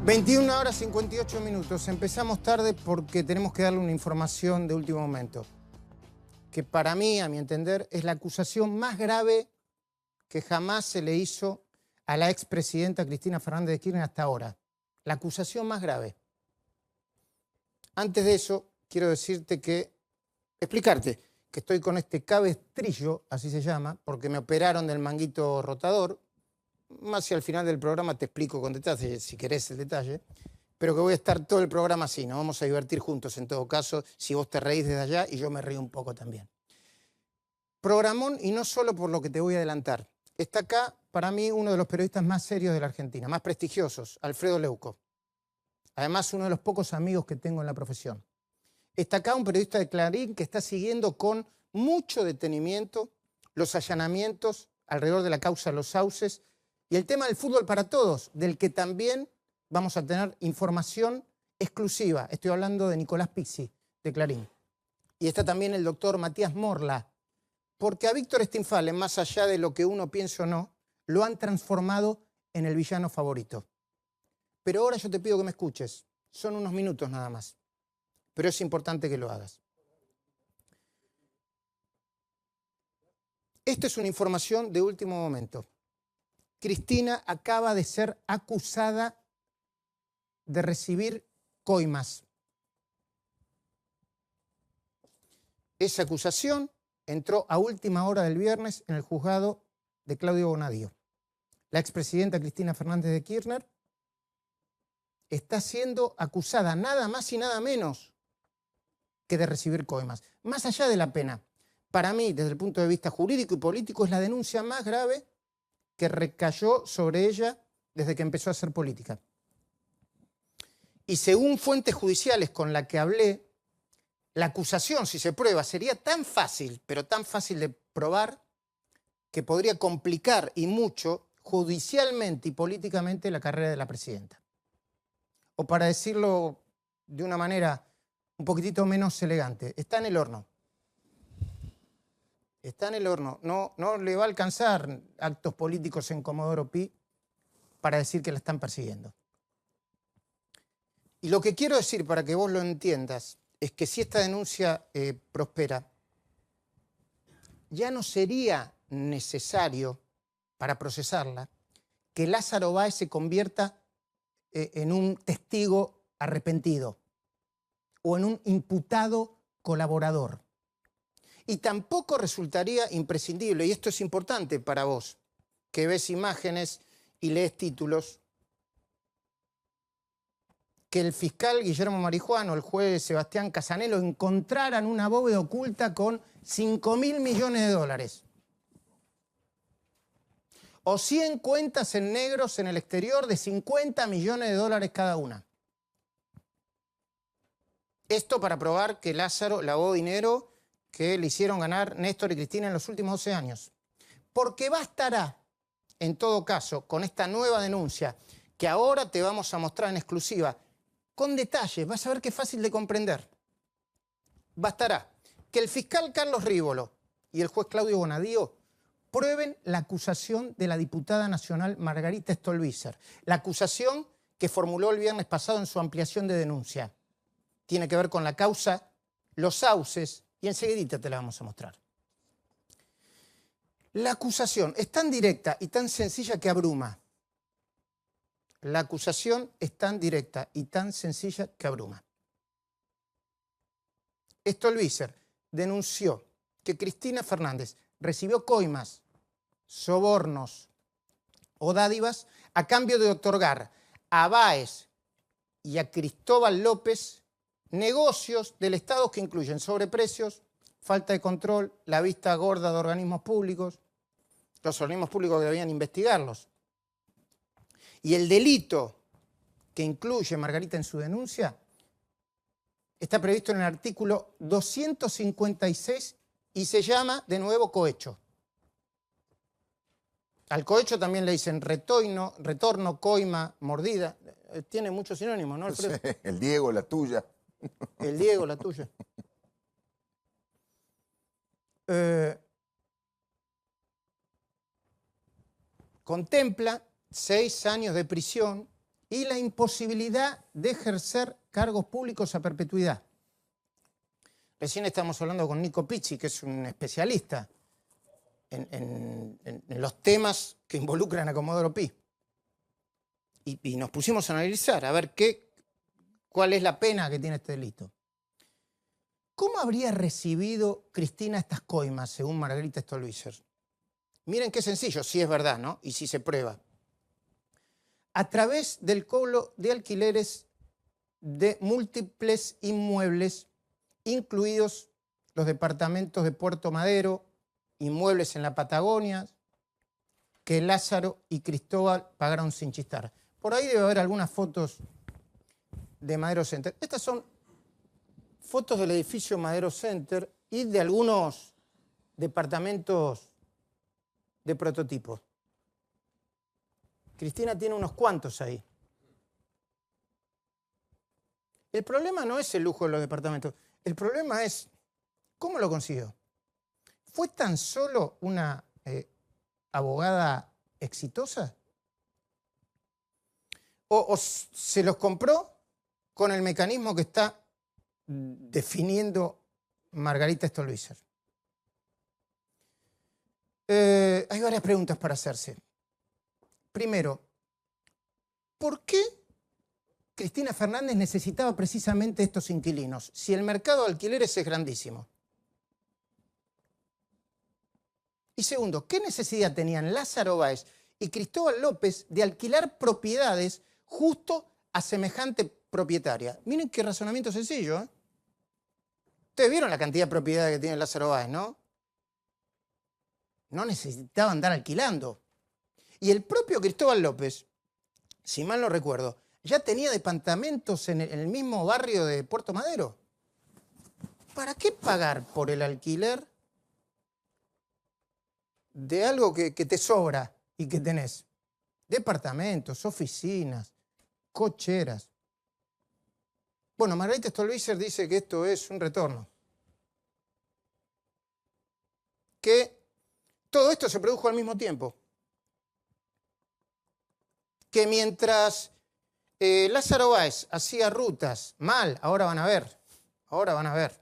21 horas 58 minutos. Empezamos tarde porque tenemos que darle una información de último momento, que para mí, a mi entender, es la acusación más grave que jamás se le hizo a la expresidenta Cristina Fernández de Kirchner hasta ahora. La acusación más grave. Antes de eso, quiero explicarte que estoy con este cabestrillo, así se llama, porque me operaron del manguito rotador. Más hacia el final del programa te explico con detalle, si querés el detalle, pero que voy a estar todo el programa así, nos vamos a divertir juntos en todo caso, si vos te reís desde allá y yo me río un poco también. Programón, y no solo por lo que te voy a adelantar. Está acá, para mí, uno de los periodistas más serios de la Argentina, más prestigiosos, Alfredo Leuco. Además, uno de los pocos amigos que tengo en la profesión. Está acá un periodista de Clarín que está siguiendo con mucho detenimiento los allanamientos alrededor de la causa de los sauces y el tema del fútbol para todos, del que también vamos a tener información exclusiva. Estoy hablando de Nicolás Pizzi, de Clarín. Y está también el doctor Matías Morla, porque a Víctor Stinfale, más allá de lo que uno piense o no, lo han transformado en el villano favorito. Pero ahora yo te pido que me escuches. Son unos minutos nada más. Pero es importante que lo hagas. Esta es una información de último momento. Cristina acaba de ser acusada de recibir coimas. Esa acusación entró a última hora del viernes en el juzgado de Claudio Bonadío. La expresidenta Cristina Fernández de Kirchner está siendo acusada nada más y nada menos que de recibir coimas. Más allá de la pena, para mí, desde el punto de vista jurídico y político, es la denuncia más grave que recayó sobre ella desde que empezó a hacer política. Y según fuentes judiciales con las que hablé, la acusación, si se prueba, sería tan fácil, pero tan fácil de probar, que podría complicar y mucho judicialmente y políticamente la carrera de la presidenta. O para decirlo de una manera un poquitito menos elegante, está en el horno. Está en el horno. No le va a alcanzar actos políticos en Comodoro Pi para decir que la están persiguiendo. Y lo que quiero decir para que vos lo entiendas es que si esta denuncia prospera, ya no sería necesario para procesarla que Lázaro Báez se convierta en un testigo arrepentido o en un imputado colaborador. Y tampoco resultaría imprescindible, y esto es importante para vos, que ves imágenes y lees títulos, que el fiscal Guillermo Marijuán o el juez Sebastián Casanello encontraran una bóveda oculta con 5.000 millones de dólares. O 100 cuentas en negros en el exterior de 50 millones de dólares cada una. Esto para probar que Lázaro lavó dinero que le hicieron ganar Néstor y Cristina en los últimos 12 años. Porque bastará, en todo caso, con esta nueva denuncia que ahora te vamos a mostrar en exclusiva, con detalles, vas a ver que es fácil de comprender. Bastará que el fiscal Carlos Rívolo y el juez Claudio Bonadío prueben la acusación de la diputada nacional Margarita Stolbizer, la acusación que formuló el viernes pasado en su ampliación de denuncia. Tiene que ver con la causa Los Sauces, y enseguidita te la vamos a mostrar. La acusación es tan directa y tan sencilla que abruma. La acusación es tan directa y tan sencilla que abruma. Stolbizer denunció que Cristina Fernández recibió coimas, sobornos o dádivas a cambio de otorgar a Báez y a Cristóbal López negocios del Estado que incluyen sobreprecios, falta de control, la vista gorda de organismos públicos, los organismos públicos que debían investigarlos. Y el delito que incluye Margarita en su denuncia está previsto en el artículo 256 y se llama, de nuevo, cohecho. Al cohecho también le dicen retorno, coima, mordida. Tiene muchos sinónimos, ¿no, Alfredo? Sí, el Diego, la tuya. El Diego, la tuya. Contempla 6 años de prisión y la imposibilidad de ejercer cargos públicos a perpetuidad. Recién estamos hablando con Nico Pizzi, que es un especialista en los temas que involucran a Comodoro Pi. Y nos pusimos a analizar, a ver cuál es la pena que tiene este delito. ¿Cómo habría recibido Cristina estas coimas, según Margarita Stolbizer? Miren qué sencillo, si es verdad, ¿no? Y si se prueba. A través del cobro de alquileres de múltiples inmuebles, incluidos los departamentos de Puerto Madero, inmuebles en la Patagonia, que Lázaro y Cristóbal pagaron sin chistar. Por ahí debe haber algunas fotos de Madero Center. Estas son fotos del edificio Madero Center y de algunos departamentos de prototipos. Cristina tiene unos cuantos ahí. El problema no es el lujo de los departamentos. El problema es cómo lo consiguió. ¿Fue tan solo una abogada exitosa? ¿O se los compró con el mecanismo que está definiendo Margarita Stolbizer? Hay varias preguntas para hacerse. Primero, ¿por qué Cristina Fernández necesitaba precisamente estos inquilinos si el mercado de alquileres es grandísimo? Y segundo, ¿qué necesidad tenían Lázaro Báez y Cristóbal López de alquilar propiedades justo a semejante propietaria? Miren qué razonamiento sencillo, ¿eh? Ustedes vieron la cantidad de propiedades que tiene Lázaro Báez, ¿no? No necesitaba andar alquilando. Y el propio Cristóbal López, si mal no recuerdo, ya tenía departamentos en el mismo barrio de Puerto Madero. ¿Para qué pagar por el alquiler de algo que te sobra y que tenés? Departamentos, oficinas, cocheras. Bueno, Margarita Stolbizer dice que esto es un retorno. Que todo esto se produjo al mismo tiempo. Que mientras Lázaro Báez hacía rutas mal, ahora van a ver,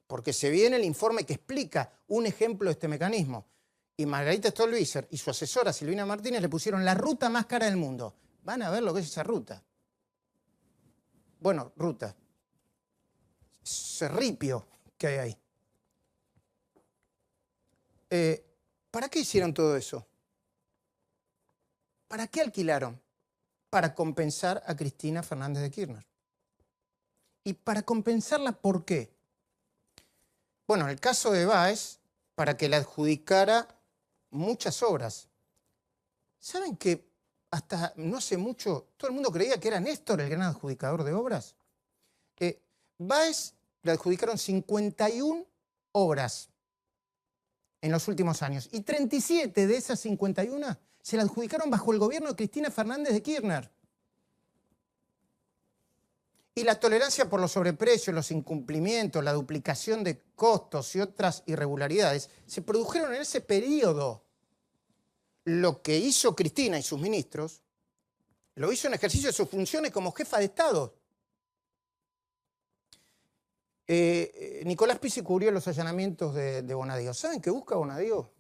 porque se viene el informe que explica un ejemplo de este mecanismo. Y Margarita Stolbizer y su asesora Silvina Martínez le pusieron la ruta más cara del mundo. Van a ver lo que es esa ruta. Bueno, ruta. Serripio que hay ahí. ¿Para qué hicieron todo eso? ¿Para qué alquilaron? Para compensar a Cristina Fernández de Kirchner. ¿Y para compensarla por qué? Bueno, en el caso de Báez, para que le adjudicara muchas obras. ¿Saben que hasta no hace mucho todo el mundo creía que era Néstor el gran adjudicador de obras? Báez le adjudicaron 51 obras en los últimos años y 37 de esas 51 se la adjudicaron bajo el gobierno de Cristina Fernández de Kirchner. Y la tolerancia por los sobreprecios, los incumplimientos, la duplicación de costos y otras irregularidades se produjeron en ese periodo. Lo que hizo Cristina y sus ministros, lo hizo en ejercicio de sus funciones como jefa de Estado. Nicolás Pizzi cubrió los allanamientos de Bonadío. ¿Saben qué busca Bonadío?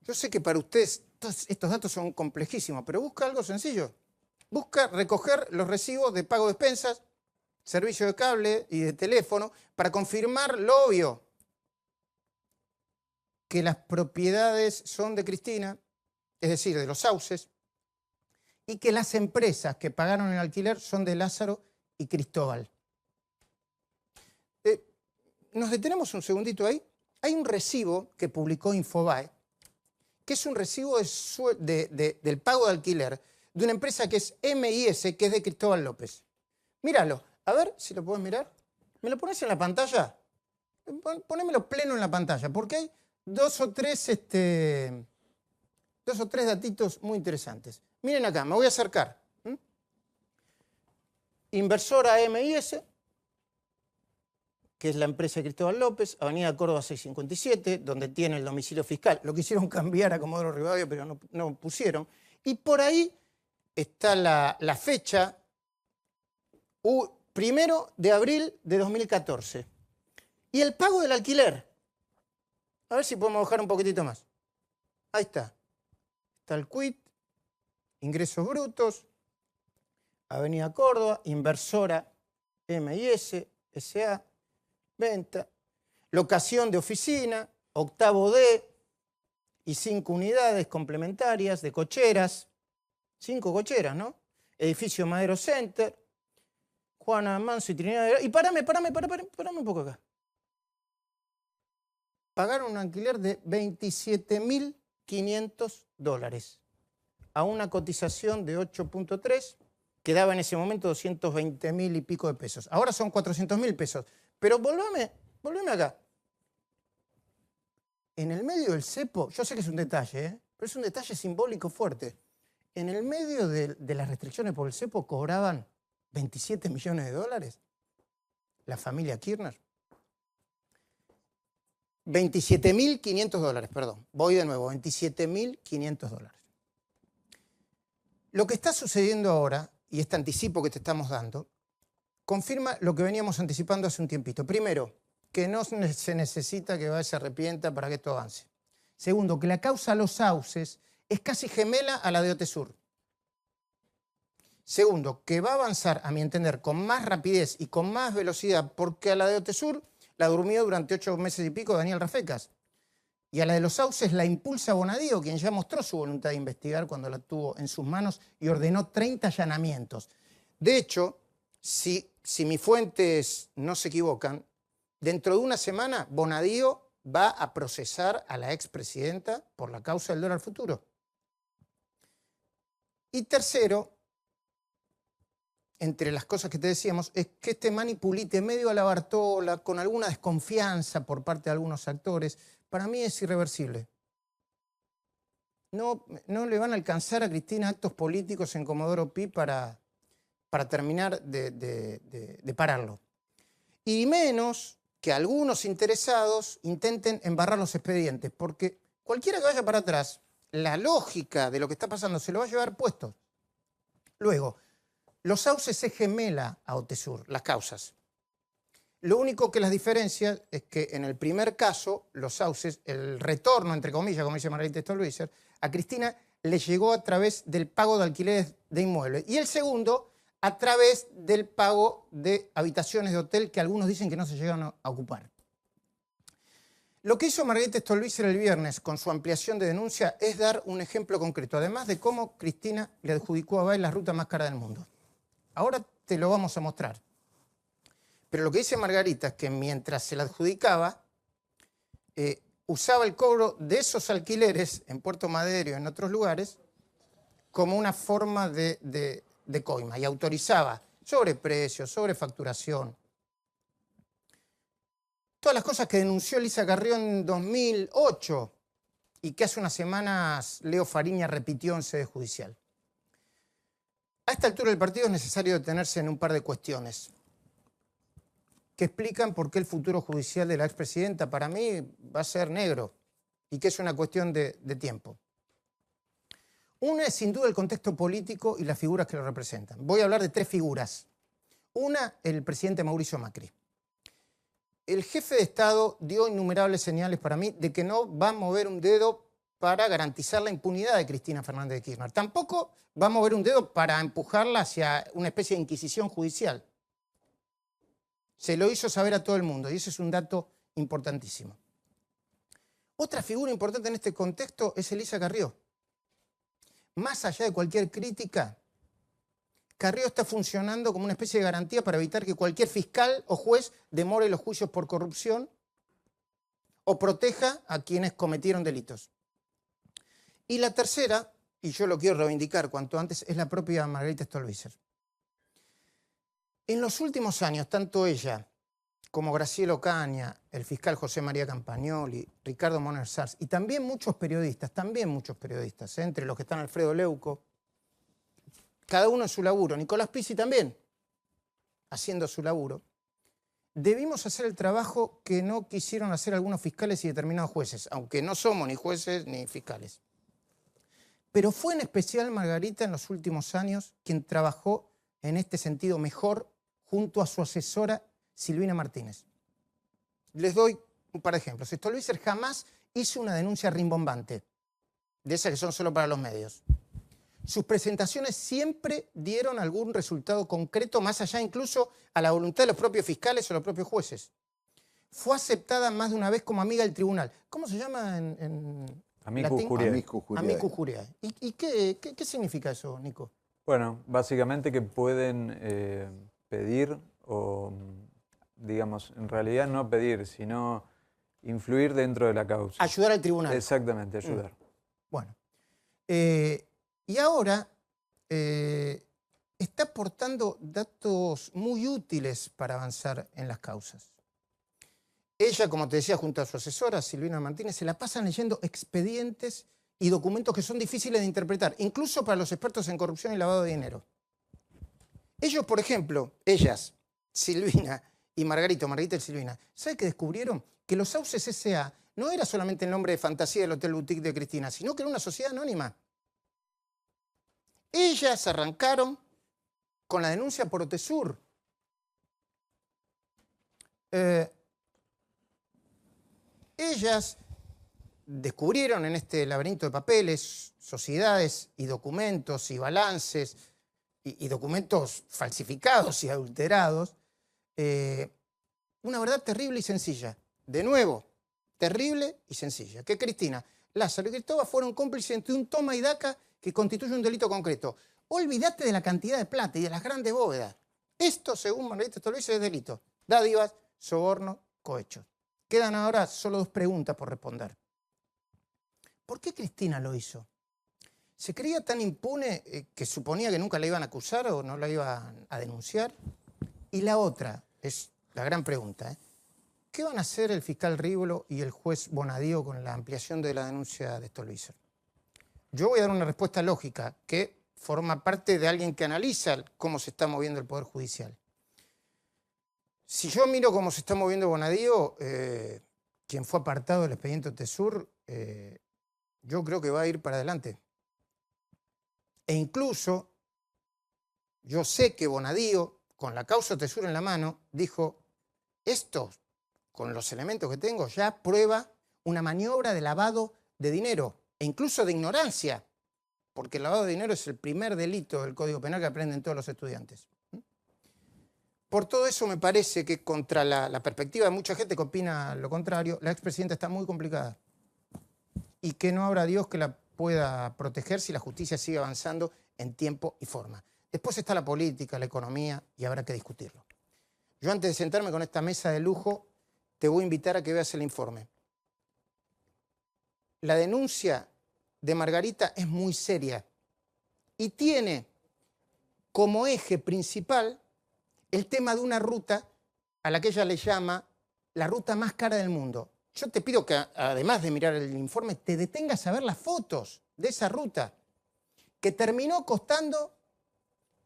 Yo sé que para ustedes estos datos son complejísimos, pero busca algo sencillo. Busca recoger los recibos de pago de expensas, servicio de cable y de teléfono para confirmar lo obvio, que las propiedades son de Cristina, es decir, de los sauces, y que las empresas que pagaron el alquiler son de Lázaro y Cristóbal. Nos detenemos un segundito ahí. Hay un recibo que publicó Infobae, que es un recibo del pago de alquiler de una empresa que es MIS, que es de Cristóbal López. Míralo. A ver si lo podés mirar. ¿Me lo pones en la pantalla? Ponémelo pleno en la pantalla, porque hay dos o tres datitos muy interesantes. Miren acá, me voy a acercar. Inversora MIS, que es la empresa de Cristóbal López, Avenida Córdoba 657, donde tiene el domicilio fiscal. Lo quisieron cambiar a Comodoro Rivadavia, pero no pusieron. Y por ahí está la fecha, 1 de abril de 2014. Y el pago del alquiler. A ver si podemos bajar un poquitito más. Ahí está. Está el quit, ingresos brutos, Avenida Córdoba, inversora M&S, SA, venta, locación de oficina, octavo D y 5 unidades complementarias de cocheras. 5 cocheras, ¿no? Edificio Madero Center, Juana Manso y Trinidad. Y parame un poco acá. Pagaron un alquiler de $27.500 a una cotización de 8.3 que daba en ese momento 220.000 y pico de pesos. Ahora son 400.000 pesos. Pero volveme acá. En el medio del cepo, yo sé que es un detalle, pero es un detalle simbólico fuerte. En el medio de las restricciones por el cepo cobraban 27 millones de dólares la familia Kirchner. 27.500 dólares, perdón. Voy de nuevo, 27.500 dólares. Lo que está sucediendo ahora, y este anticipo que te estamos dando, confirma lo que veníamos anticipando hace un tiempito. Primero, que no se necesita que se arrepienta para que esto avance. Segundo, que la causa a los sauces es casi gemela a la de Otesur. Segundo, que va a avanzar, a mi entender, con más rapidez y con más velocidad, porque a la de Otesur la durmió durante 8 meses y pico Daniel Rafecas. Y a la de los sauces la impulsa Bonadío, quien ya mostró su voluntad de investigar cuando la tuvo en sus manos y ordenó 30 allanamientos. De hecho, si mis fuentes no se equivocan, dentro de una semana Bonadío va a procesar a la expresidenta por la causa del dólar futuro. Y tercero, entre las cosas que te decíamos, es que este manipulite medio a la Bartola, con alguna desconfianza por parte de algunos actores, para mí es irreversible. No le van a alcanzar a Cristina actos políticos en Comodoro Pi para terminar de pararlo. Y menos que algunos interesados intenten embarrar los expedientes, porque cualquiera que vaya para atrás, la lógica de lo que está pasando se lo va a llevar puesto. Luego, los sauces se gemela a Otesur, las causas. Lo único que las diferencia es que en el primer caso, los sauces, el retorno, entre comillas, como dice Margarita Stolbizer, a Cristina le llegó a través del pago de alquileres de inmuebles. Y el segundo, a través del pago de habitaciones de hotel que algunos dicen que no se llegan a ocupar. Lo que hizo Margarita Stolbizer el viernes con su ampliación de denuncia es dar un ejemplo concreto, además de cómo Cristina le adjudicó a Baez la ruta más cara del mundo. Ahora te lo vamos a mostrar. Pero lo que dice Margarita es que mientras se la adjudicaba, usaba el cobro de esos alquileres en Puerto Madero y en otros lugares como una forma de coima y autorizaba sobreprecios, sobrefacturación. Todas las cosas que denunció Elisa Carrió en 2008 y que hace unas semanas Leo Fariña repitió en sede judicial. A esta altura del partido es necesario detenerse en un par de cuestiones que explican por qué el futuro judicial de la expresidenta para mí va a ser negro y que es una cuestión de tiempo. Una es sin duda el contexto político y las figuras que lo representan. Voy a hablar de 3 figuras. Una, el presidente Mauricio Macri. El jefe de Estado dio innumerables señales para mí de que no va a mover un dedo para garantizar la impunidad de Cristina Fernández de Kirchner. Tampoco va a mover un dedo para empujarla hacia una especie de inquisición judicial. Se lo hizo saber a todo el mundo y ese es un dato importantísimo. Otra figura importante en este contexto es Elisa Carrió. Más allá de cualquier crítica, Carrió está funcionando como una especie de garantía para evitar que cualquier fiscal o juez demore los juicios por corrupción o proteja a quienes cometieron delitos. Y la tercera, y yo lo quiero reivindicar cuanto antes, es la propia Margarita Stolbizer. En los últimos años, tanto ella como Graciela Ocaña, el fiscal José María Campagnoli, Ricardo Moner Sars, y también muchos periodistas, entre los que están Alfredo Leuco, cada uno en su laburo, Nicolás Pizzi también, haciendo su laburo, debimos hacer el trabajo que no quisieron hacer algunos fiscales y determinados jueces, aunque no somos ni jueces ni fiscales. pero fue en especial Margarita en los últimos años quien trabajó en este sentido mejor junto a su asesora Silvina Martínez. Les doy un par de ejemplos. Stolbizer jamás hizo una denuncia rimbombante, de esas que son solo para los medios. Sus presentaciones siempre dieron algún resultado concreto, más allá incluso a la voluntad de los propios fiscales o los propios jueces. Fue aceptada más de una vez como amiga del tribunal. ¿Cómo se llama en Amicus latín? curiae. Amicus curiae. ¿Y qué significa eso, Nico? Bueno, básicamente que pueden pedir o, digamos, en realidad no pedir, sino influir dentro de la causa. Ayudar al tribunal. Exactamente, ayudar. Bueno. Y ahora está aportando datos muy útiles para avanzar en las causas. Ella, como te decía, junto a su asesora, Silvina Martínez, se la pasan leyendo expedientes y documentos que son difíciles de interpretar, incluso para los expertos en corrupción y lavado de dinero. Ellos, por ejemplo, ellas, Silvina y Margarita y Silvina, ¿sabe qué descubrieron? Que los Sauces S.A. no era solamente el nombre de fantasía del Hotel Boutique de Cristina, sino que era una sociedad anónima. Ellas arrancaron con la denuncia por Otesur. Ellas descubrieron en este laberinto de papeles, sociedades y documentos y balances y documentos falsificados y adulterados, una verdad terrible y sencilla. De nuevo, terrible y sencilla. Que Cristina, Lázaro y Cristóbal fueron cómplices de un toma y daca que constituye un delito concreto. Olvídate de la cantidad de plata y de las grandes bóvedas. Esto, según Margarita Stolbizer, es delito. Dádivas, soborno, cohechos. Quedan ahora solo dos preguntas por responder. ¿Por qué Cristina lo hizo? ¿Se creía tan impune que suponía que nunca la iban a acusar o no la iban a denunciar? Y la otra, es la gran pregunta, ¿qué van a hacer el fiscal Rívolo y el juez Bonadío con la ampliación de la denuncia de Stolbizer? Yo voy a dar una respuesta lógica que forma parte de alguien que analiza cómo se está moviendo el Poder Judicial. Si yo miro cómo se está moviendo Bonadío, quien fue apartado del expediente Otesur, yo creo que va a ir para adelante. E incluso, yo sé que Bonadío, con la causa Otesur en la mano, dijo, esto, con los elementos que tengo, ya prueba una maniobra de lavado de dinero, e incluso de ignorancia, porque el lavado de dinero es el primer delito del Código Penal que aprenden todos los estudiantes. Por todo eso me parece que contra la perspectiva de mucha gente que opina lo contrario, la expresidenta está muy complicada. Y que no habrá Dios que la pueda proteger si la justicia sigue avanzando en tiempo y forma. Después está la política, la economía, y habrá que discutirlo. Yo antes de sentarme con esta mesa de lujo, te voy a invitar a que veas el informe. La denuncia de Margarita es muy seria y tiene como eje principal el tema de una ruta a la que ella le llama la ruta más cara del mundo. Yo te pido que, además de mirar el informe, te detengas a ver las fotos de esa ruta, que terminó costando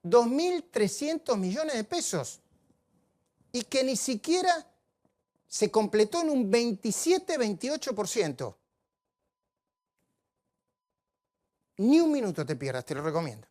2.300 millones de pesos y que ni siquiera se completó en un 27-28%. Ni un minuto te pierdas, te lo recomiendo.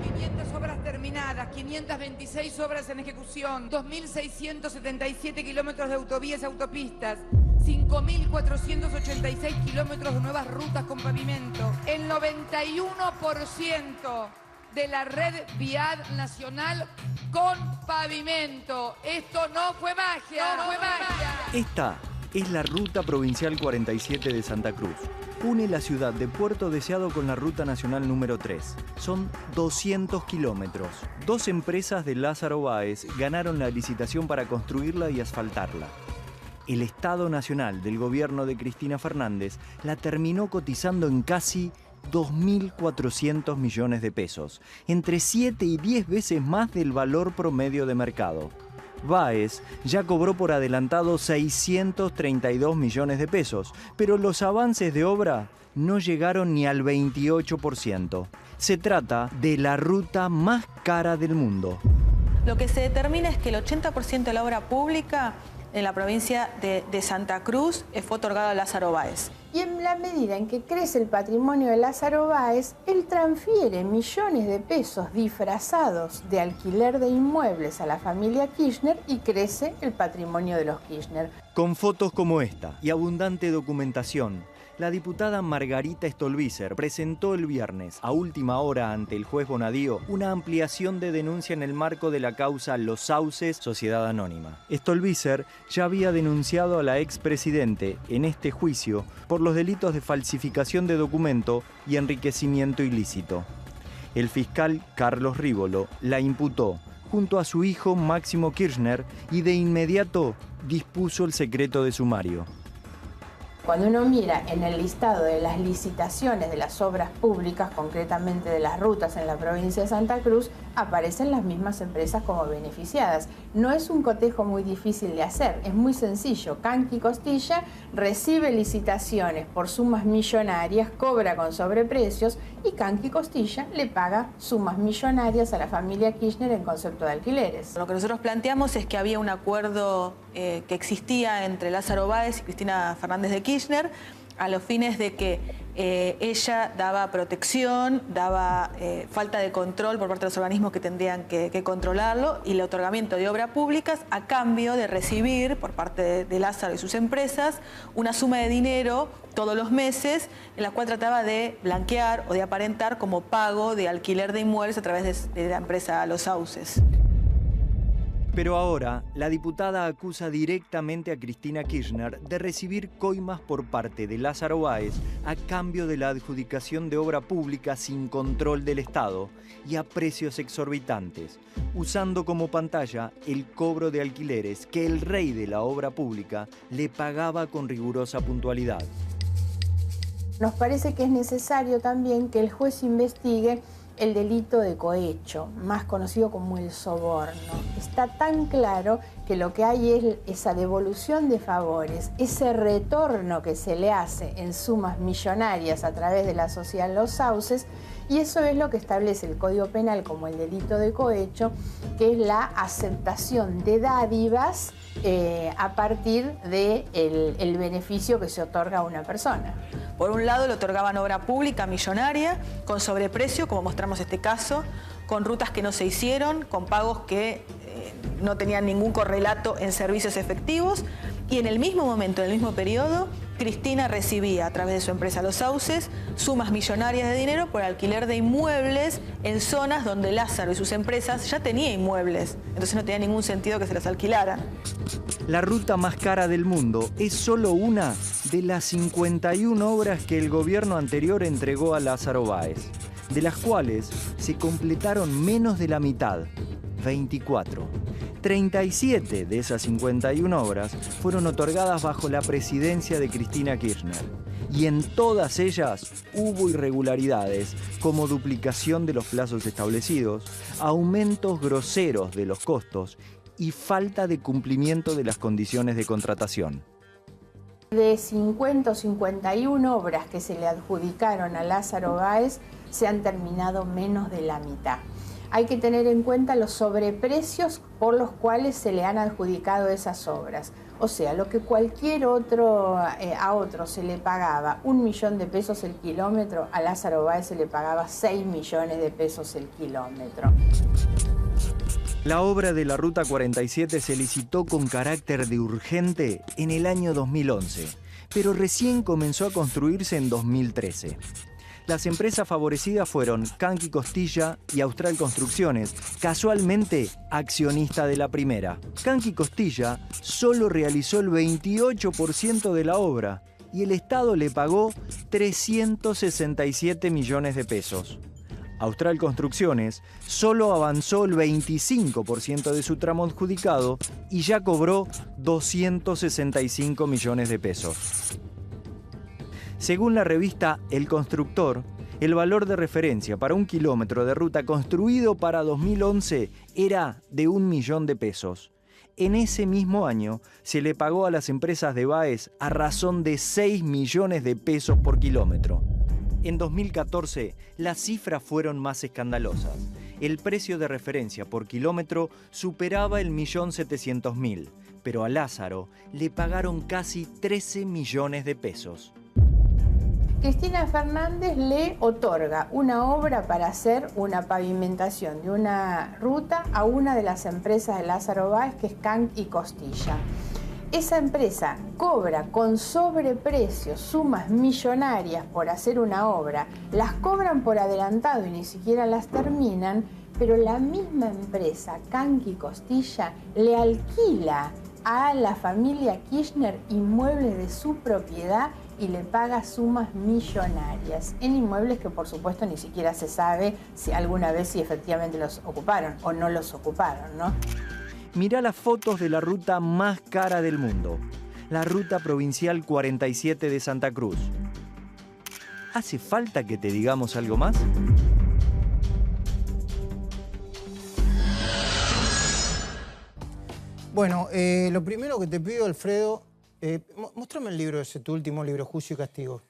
500 obras terminadas, 526 obras en ejecución, 2.677 kilómetros de autovías y autopistas, 5.486 kilómetros de nuevas rutas con pavimento, el 91% de la red vial nacional con pavimento. Esto no fue magia, no fue magia. Esta es la Ruta Provincial 47 de Santa Cruz. Une la ciudad de Puerto Deseado con la Ruta Nacional número 3. Son 200 kilómetros. Dos empresas de Lázaro Báez ganaron la licitación para construirla y asfaltarla. El Estado Nacional del gobierno de Cristina Fernández la terminó cotizando en casi 2.400 millones de pesos, entre 7 y 10 veces más del valor promedio de mercado. Báez ya cobró por adelantado 632 millones de pesos, pero los avances de obra no llegaron ni al 28%. Se trata de la ruta más cara del mundo. Lo que se determina es que el 80% de la obra pública en la provincia de Santa Cruz fue otorgado a Lázaro Báez. Y en la medida en que crece el patrimonio de Lázaro Báez, él transfiere millones de pesos disfrazados de alquiler de inmuebles a la familia Kirchner y crece el patrimonio de los Kirchner. Con fotos como esta y abundante documentación, la diputada Margarita Stolbizer presentó el viernes, a última hora ante el juez Bonadío, una ampliación de denuncia en el marco de la causa Los Sauces, Sociedad Anónima. Stolbizer ya había denunciado a la expresidente en este juicio por los delitos de falsificación de documento y enriquecimiento ilícito. El fiscal Carlos Rívolo la imputó junto a su hijo Máximo Kirchner y de inmediato dispuso el secreto de sumario. Cuando uno mira en el listado de las licitaciones de las obras públicas, concretamente de las rutas en la provincia de Santa Cruz, aparecen las mismas empresas como beneficiadas. No es un cotejo muy difícil de hacer, es muy sencillo. Canqui Costilla recibe licitaciones por sumas millonarias, cobra con sobreprecios y Canqui Costilla le paga sumas millonarias a la familia Kirchner en concepto de alquileres. Lo que nosotros planteamos es que había un acuerdo que existía entre Lázaro Báez y Cristina Fernández de Kirchner a los fines de que ella daba protección, daba falta de control por parte de los organismos que tendrían que controlarlo y el otorgamiento de obras públicas a cambio de recibir por parte de Lázaro y sus empresas una suma de dinero todos los meses en la cual trataba de blanquear o de aparentar como pago de alquiler de inmuebles a través de la empresa Los Sauces. Pero ahora, la diputada acusa directamente a Cristina Kirchner de recibir coimas por parte de Lázaro Báez a cambio de la adjudicación de obra pública sin control del Estado y a precios exorbitantes, usando como pantalla el cobro de alquileres que el rey de la obra pública le pagaba con rigurosa puntualidad. Nos parece que es necesario también que el juez investigue el delito de cohecho, más conocido como el soborno. Está tan claro que lo que hay es esa devolución de favores, ese retorno que se le hace en sumas millonarias a través de la sociedad Los Sauces, y eso es lo que establece el Código Penal como el delito de cohecho, que es la aceptación de dádivas a partir del beneficio que se otorga a una persona. Por un lado, le otorgaban obra pública millonaria, con sobreprecio, como mostramos este caso, con rutas que no se hicieron, con pagos que no tenían ningún correlato en servicios efectivos, y en el mismo momento, en el mismo periodo, Cristina recibía a través de su empresa Los Sauces sumas millonarias de dinero por alquiler de inmuebles en zonas donde Lázaro y sus empresas ya tenían inmuebles, entonces no tenía ningún sentido que se las alquilaran. La ruta más cara del mundo es solo una de las 51 obras que el gobierno anterior entregó a Lázaro Báez, de las cuales se completaron menos de la mitad, 24. 37 de esas 51 obras fueron otorgadas bajo la presidencia de Cristina Kirchner. Y en todas ellas hubo irregularidades como duplicación de los plazos establecidos, aumentos groseros de los costos y falta de cumplimiento de las condiciones de contratación. De 50 o 51 obras que se le adjudicaron a Lázaro Báez, se han terminado menos de la mitad. Hay que tener en cuenta los sobreprecios por los cuales se le han adjudicado esas obras. O sea, lo que cualquier otro, a otro se le pagaba 1 millón de pesos el kilómetro, a Lázaro Báez se le pagaba 6 millones de pesos el kilómetro. La obra de la Ruta 47 se licitó con carácter de urgente en el año 2011, pero recién comenzó a construirse en 2013. Las empresas favorecidas fueron Canqui Costilla y Austral Construcciones, casualmente accionista de la primera. Canqui Costilla solo realizó el 28% de la obra y el Estado le pagó 367 millones de pesos. Austral Construcciones solo avanzó el 25% de su tramo adjudicado y ya cobró 265 millones de pesos. Según la revista El Constructor, el valor de referencia para 1 kilómetro de ruta construido para 2011 era de 1 millón de pesos. En ese mismo año se le pagó a las empresas de Báez a razón de 6 millones de pesos por kilómetro. En 2014, las cifras fueron más escandalosas. El precio de referencia por kilómetro superaba el 1.700.000, pero a Lázaro le pagaron casi 13 millones de pesos. Cristina Fernández le otorga una obra para hacer una pavimentación de una ruta a una de las empresas de Lázaro Báez, que es Canc y Costilla. Esa empresa cobra con sobreprecio sumas millonarias por hacer una obra, las cobran por adelantado y ni siquiera las terminan, pero la misma empresa, Canc y Costilla, le alquila a la familia Kirchner inmuebles de su propiedad y le paga sumas millonarias en inmuebles que por supuesto ni siquiera se sabe si alguna vez si efectivamente los ocuparon o no los ocuparon, ¿no? Mirá las fotos de la ruta más cara del mundo, la Ruta Provincial 47 de Santa Cruz. ¿Hace falta que te digamos algo más? Bueno, lo primero que te pido, Alfredo, muéstrame el libro ese, tu último libro, Juicio y Castigo.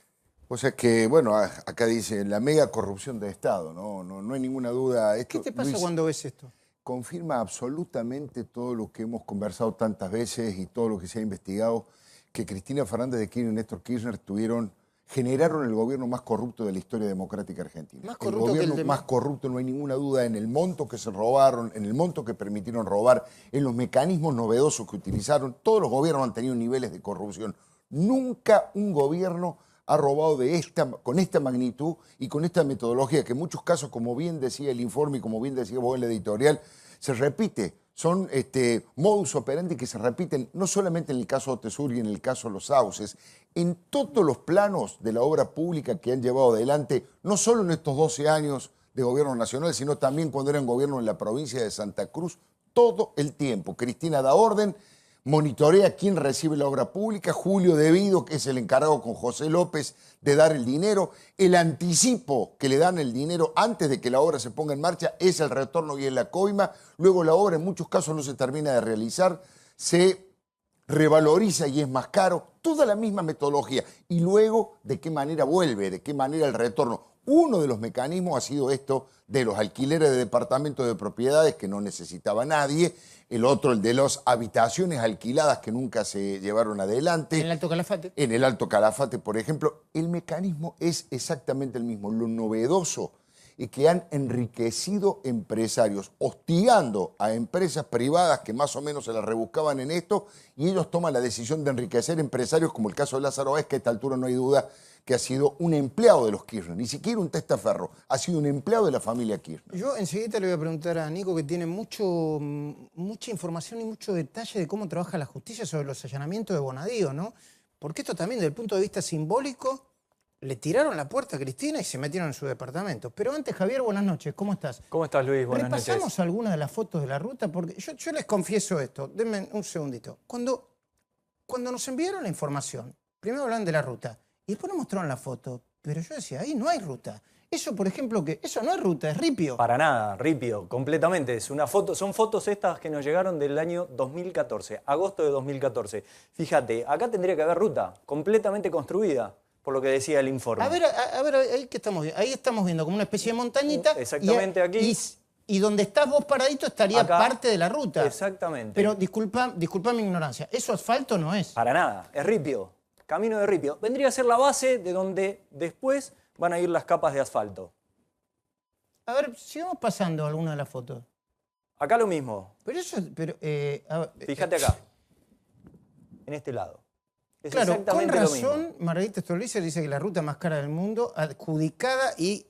O sea que, bueno, acá dice la mega corrupción del Estado, no hay ninguna duda. Esto, ¿Qué te pasa Luis, cuando ves esto? confirma absolutamente todo lo que hemos conversado tantas veces y todo lo que se ha investigado, que Cristina Fernández de Kirchner y Néstor Kirchner generaron el gobierno más corrupto de la historia democrática argentina. Más corrupto el que el gobierno de... más corrupto, no hay ninguna duda, en el monto que se robaron, en el monto que permitieron robar, en los mecanismos novedosos que utilizaron. Todos los gobiernos han tenido niveles de corrupción. Nunca un gobierno ha robado con esta magnitud y con esta metodología, que en muchos casos, como bien decía el informe y como bien decía vos en la editorial, se repite. Son modus operandi que se repiten no solamente en el caso Otesur y en el caso Los Sauces, en todos los planos de la obra pública que han llevado adelante, no solo en estos 12 años de gobierno nacional, sino también cuando eran gobierno en la provincia de Santa Cruz, todo el tiempo. Cristina da orden, monitorea quién recibe la obra pública, Julio Devido, que es el encargado con José López de dar el dinero, el anticipo que le dan el dinero antes de que la obra se ponga en marcha es el retorno y es la coima, luego la obra en muchos casos no se termina de realizar, se revaloriza y es más caro, toda la misma metodología, y luego de qué manera vuelve, de qué manera el retorno. Uno de los mecanismos ha sido esto de los alquileres de departamentos de propiedades que no necesitaba nadie, el otro el de las habitaciones alquiladas que nunca se llevaron adelante. ¿En el Alto Calafate? En el Alto Calafate, por ejemplo. El mecanismo es exactamente el mismo. Lo novedoso es que han enriquecido empresarios, hostigando a empresas privadas que más o menos se las rebuscaban en esto, y ellos toman la decisión de enriquecer empresarios, como el caso de Lázaro Báez, que a esta altura no hay duda que ha sido un empleado de los Kirchner, ni siquiera un testaferro, ha sido un empleado de la familia Kirchner. Yo enseguida le voy a preguntar a Nico, que tiene mucha información y mucho detalle de cómo trabaja la justicia sobre los allanamientos de Bonadío, ¿no? Porque esto también, desde el punto de vista simbólico, le tiraron la puerta a Cristina y se metieron en su departamento. Pero antes, Javier, buenas noches, ¿cómo estás? ¿Cómo estás, Luis? Buenas noches. ¿Repasamos algunas de las fotos de la ruta? Porque yo les confieso esto, denme un segundito. Cuando nos enviaron la información, primero hablan de la ruta, y después nos mostraron la foto, pero yo decía, ahí no hay ruta. Eso, por ejemplo, eso no es ruta, es ripio. Para nada, ripio, completamente. Es una foto, son fotos estas que nos llegaron del año 2014, agosto de 2014. Fíjate, acá tendría que haber ruta, completamente construida, por lo que decía el informe. A ver, ahí que estamos viendo. Ahí estamos viendo como una especie de montañita. Exactamente aquí. Y donde estás vos paradito estaría acá, parte de la ruta. Exactamente. Pero disculpa mi ignorancia, ¿eso asfalto no es? Para nada, es ripio, camino de ripio. Vendría a ser la base de donde después van a ir las capas de asfalto. A ver, sigamos pasando alguna de las fotos. Acá lo mismo. Pero eso, Fíjate acá, en este lado. Es claro, con exactamente lo mismo. razón, Margarita Stolbizer dice que la ruta más cara del mundo, adjudicada y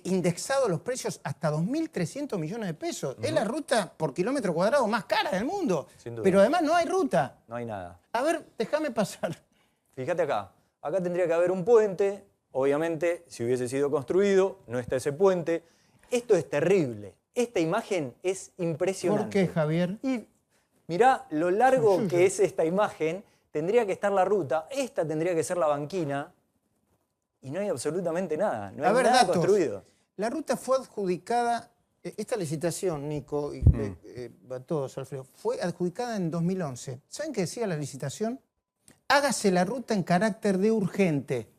indexado los precios hasta 2.300 millones de pesos. Es la ruta por kilómetro cuadrado más cara del mundo. Sin duda. Pero además no hay ruta. No hay nada. A ver, déjame pasar. Fíjate acá. Acá tendría que haber un puente. Obviamente, si hubiese sido construido, no está ese puente. Esto es terrible. Esta imagen es impresionante. ¿Por qué, Javier? Y mirá lo largo que es esta imagen. Tendría que estar la ruta. Esta tendría que ser la banquina. Y no hay absolutamente nada. No hay nada datos. construido. La ruta fue adjudicada, esta licitación, Nico, y a todos, Alfredo, fue adjudicada en 2011. ¿Saben qué decía la licitación? Hágase la ruta en carácter de urgente.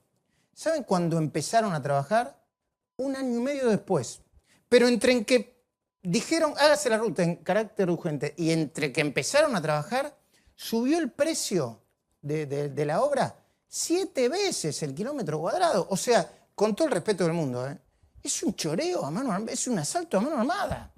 ¿Saben cuándo empezaron a trabajar? 1 año y medio después. Pero entre en que dijeron hágase la ruta en carácter urgente y entre que empezaron a trabajar, subió el precio de la obra 7 veces el kilómetro cuadrado. O sea, con todo el respeto del mundo, es un choreo a mano armada, es un asalto a mano armada.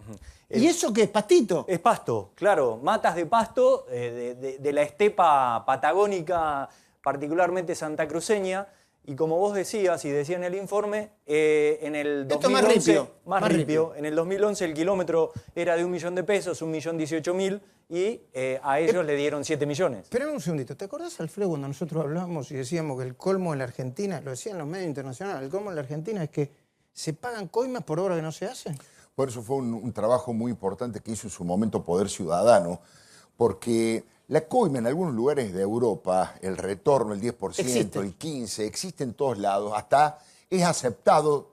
¿Y eso qué es? ¿Pastito? Es pasto, claro, matas de pasto de la estepa patagónica, particularmente santacruceña. Y como vos decías y decía en el informe, en el 2011, más ripio. En el 2011 el kilómetro era de 1 millón de pesos, 1.018.000, y a ellos le dieron 7 millones. Espera un segundito, ¿te acordás, Alfredo, cuando nosotros hablábamos y decíamos que el colmo en la Argentina, lo decían los medios internacionales, el colmo en la Argentina es que se pagan coimas por obras que no se hacen? Por eso fue un trabajo muy importante que hizo en su momento Poder Ciudadano, porque la coima en algunos lugares de Europa, el retorno, el 10%, existe. el 15%, existe en todos lados, hasta es aceptado